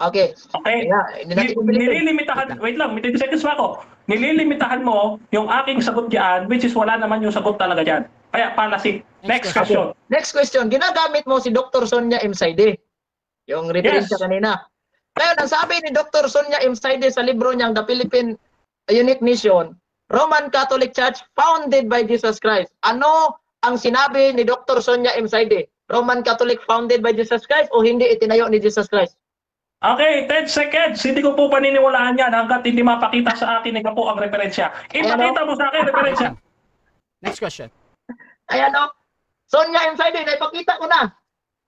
Okay. Okay? Yeah, hindi natin pipilitin. Nililimitahan, wait lang, may 30 seconds pa ako. Nililimitahan mo yung aking sagot dyan, which is wala naman yung sagot talaga dyan. Kaya policy. Next Next question. Next question. Ginagamit mo si Dr. Sonia M. Saide. Yung reference Yes. kanina. Ngayon, ang sabi ni Dr. Sonia M. Saide sa libro niyang The Philippine Unique Mission, Roman Catholic Church founded by Jesus Christ. Ano ang sinabi ni Dr. Sonia M. Saide? Roman Catholic founded by Jesus Christ o hindi itinayo ni Jesus Christ? Okay, 10 seconds. Hindi ko po paniniwalaan yan hanggat hindi mapakita sa akin ikaw po ang referensya. Ipakita mo sa akin referensya. Next question. Ayan o. Sonia M. Saide, naipakita ko na.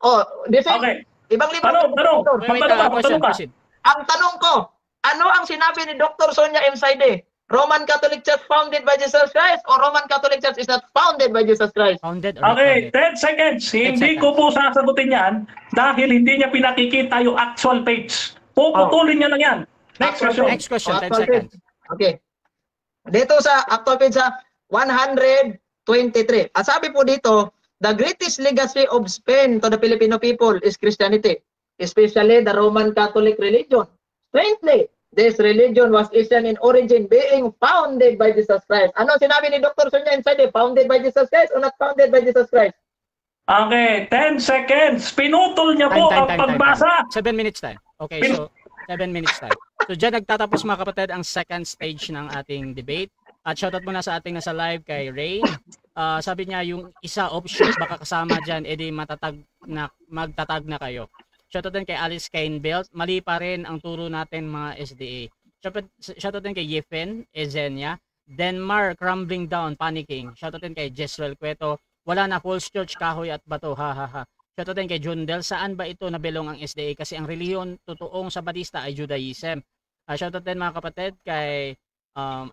O, this is, Okay. ibang libro. Tanong. Wait, Magtanong ka, question, magtanong ka. proceed. Ang tanong ko, ano ang sinabi ni Dr. Sonia M. Saide? Roman Catholic Church founded by Jesus Christ or Roman Catholic Church is not founded by Jesus Christ? Founded or not Okay, founded? 10 seconds. Hindi ko po sasagutin yan dahil hindi niya pinakikita yung actual page. Puputulin niya lang yan. Next question. Next question, 10 Actual seconds. page. Okay. Dito sa actual page sa 123. At sabi po dito, the greatest legacy of Spain to the Filipino people is Christianity, especially the Roman Catholic religion. Strangely, this religion was Asian in origin, being founded by Jesus Christ. Ano sinabi ni Dr. Sonia M. Saide? Founded by Jesus Christ or not founded by Jesus Christ? Okay, 10 seconds. Pinutol niya po ang pagbasa. 7 minutes time. Okay, so 7 minutes time. So dyan nagtatapos mga kapatid ang second stage ng ating debate. At shoutout muna sa ating nasa live kay Rain. Sabi niya yung isa options baka kasama dyan, edi magtatag na kayo. Shoutout din kay Alice Kainbelt. Mali pa rin ang turo natin mga SDA. Shoutout din kay Yefen Ezenia. Denmark crumbling down, panicking. Shoutout din kay Jezreel Cueto. Wala na false church, kahoy at bato. Ha ha ha. Shoutout din kay John Del. Saan ba ito nabilong ang SDA? Kasi ang reliyon totoong Sabadista ay Judaism. Shoutout din mga kapatid kay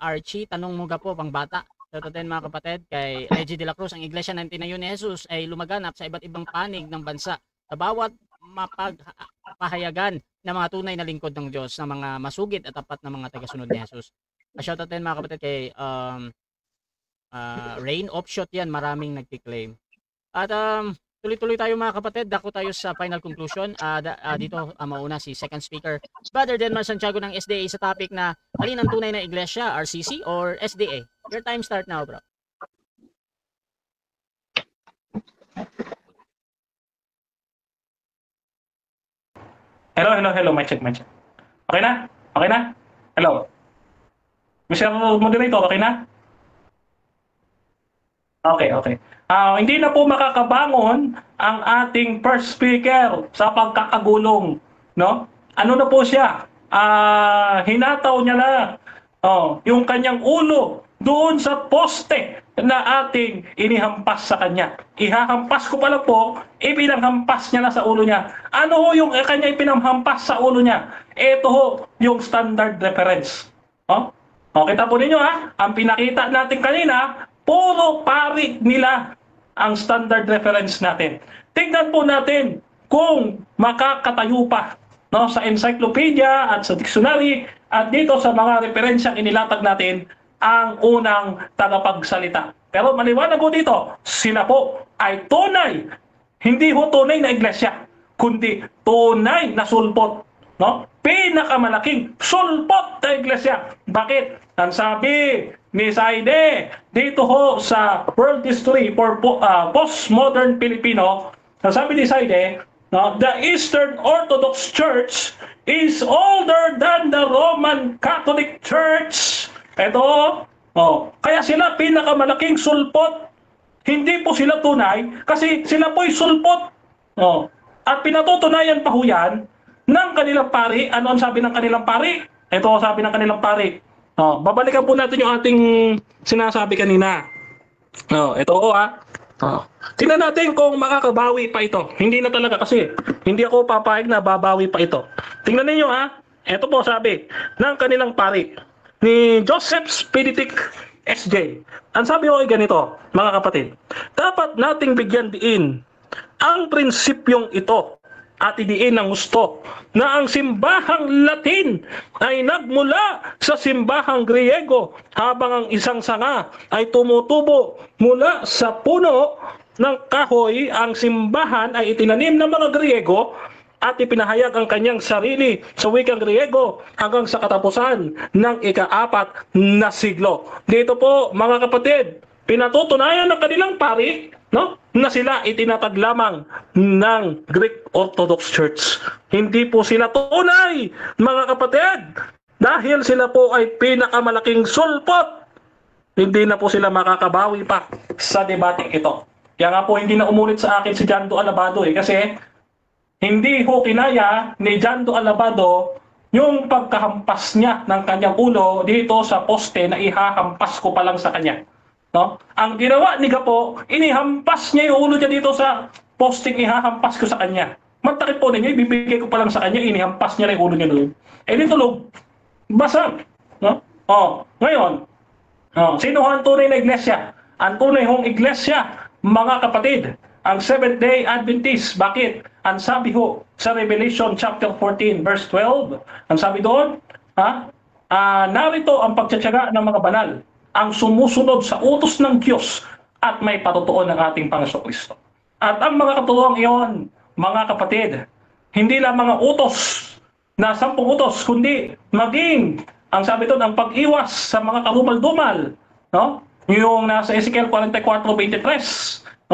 Archie. Tanong mo ga po pang bata. Shoutout din mga kapatid kay Reggie de la Cruz. Ang iglesia na tinayo ni Jesus ay lumaganap sa iba't ibang panig ng bansa. Sa bawat mapagpahayagan ng mga tunay na lingkod ng Diyos, na mga masugid at tapat na mga tagasunod ni Jesus. Shoutout din mga kapatid kay Rain. Offshot yan, maraming nagki-claim. At tuloy-tuloy tayo mga kapatid, dako tayo sa final conclusion. Dito mauna si second speaker, Brother Denmar Santiago ng SDA sa topic na alin ang tunay na iglesia, RCC or SDA? Your time start now, bro. Hello. Mic check. Okay na? Okay na? Hello. Mr. Moderator, okay na? Okay. Hindi na po makakabangon ang ating first speaker sa pagkakagulong, no? Ano na po siya? Hinataw niya na yung kanyang ulo doon sa poste na ating inihampas sa kanya. Ihahampas ko pala po, ipinanghampas niya na sa ulo niya. Ano ho yung kanya ipinanghampas sa ulo niya? Ito ho yung standard reference. Kita po ninyo ang pinakita natin kanina, puro pari nila ang standard reference natin. Tingnan po natin kung makakatayo pa sa encyclopedia at sa dictionary at dito sa mga referensyang inilatag natin ang unang tagapagsalita. Pero maliwanag po dito, sila po ay hindi ho tunay na iglesia, kundi tunay na sulpot. No? pinakamalaking sulpot na iglesia. Bakit? Ang sabi ni Saide dito ho sa World History for Postmodern Filipino, ang sabi ni Saide, no, the Eastern Orthodox Church is older than the Roman Catholic Church. Ito, kaya sila pinakamalaking sulpot. Hindi po sila tunay kasi sila po'y sulpot. At pinatutunayan pa ho yan ng kanilang pari. Ano ang sabi ng kanilang pari? Ito ang sabi ng kanilang pari. Babalikan po natin yung ating sinasabi kanina. Ito tingnan natin kung makakabawi pa ito. Hindi na talaga kasi hindi ako papayag na babawi pa ito. Tingnan niyo Ito po sabi ng kanilang pari ni Joseph Speditic SJ. Ang sabi ko ay ganito, mga kapatid. Dapat nating bigyan diin ang prinsipyong ito at idiin ng gusto na ang simbahang Latin ay nagmula sa simbahang Griego habang ang isang sanga ay tumutubo mula sa puno ng kahoy. Ang simbahan ay itinanim ng mga Griego at ipinahayag ang kanyang sarili sa wikang Griego hanggang sa katapusan ng ika-4 na siglo. Dito po, mga kapatid, pinatutunayan ng kanilang pari, na sila itinatag lamang ng Greek Orthodox Church. Hindi po sila tunay, mga kapatid, dahil sila po ay pinakamalaking sulpot. Hindi na po sila makakabawi pa sa debating ito. Kaya nga po hindi na umulit sa akin si Jando Alabado kasi hindi ho kinaya ni Jando Alabado yung pagkahampas niya ng kanyang ulo dito sa poste na ihahampas ko pa lang sa kanya. Ang ginawa ni Gapo, inihampas niya yung ulo niya dito sa posting ihahampas ko sa kanya. Magtakip po ninyo, ibibigay ko pa lang sa kanya, inihampas niya na yung ulo niya doon. Dito loob, basag. Ngayon, sino ang tunay na iglesia? Ang tunay hong iglesia, mga kapatid, ang Seventh-day Adventist. Bakit? Ang sabi ho sa Revelation chapter 14 verse 12, ang sabi doon, narito ang pagtsatsaga ng mga banal, ang sumusunod sa utos ng Diyos at may patutuon ng ating Panginoong Kristo. At ang mga katutuang iyon, mga kapatid, hindi lang mga utos na 10 utos, kundi maging, ang sabi doon, ang pag-iwas sa mga karumal-dumal, yung nasa Ezekiel 44:23,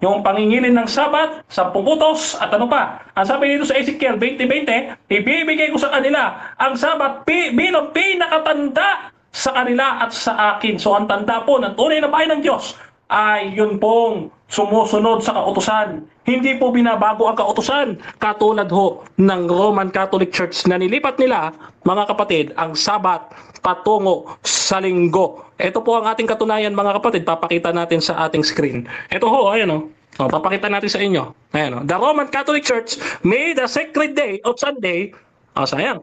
yung pangingilin ng Sabat, 10 utos, at ano pa? Ang sabi dito sa Ezekiel 20:20, ibibigay ko sa kanila ang Sabat bilang pinakatanda sa kanila at sa akin. So ang tanda po ng tunay na bahay ng Diyos ay yun pong sumusunod sa kautusan. Hindi po binabago ang kautusan katulad ho ng Roman Catholic Church na nilipat nila, mga kapatid, ang Sabat patungo sa linggo. Ito po ang ating katunayan, mga kapatid. Papakita natin sa ating screen. Ito ho, ayan papakita natin sa inyo. Ayan The Roman Catholic Church made a sacred day of Sunday. Sayang.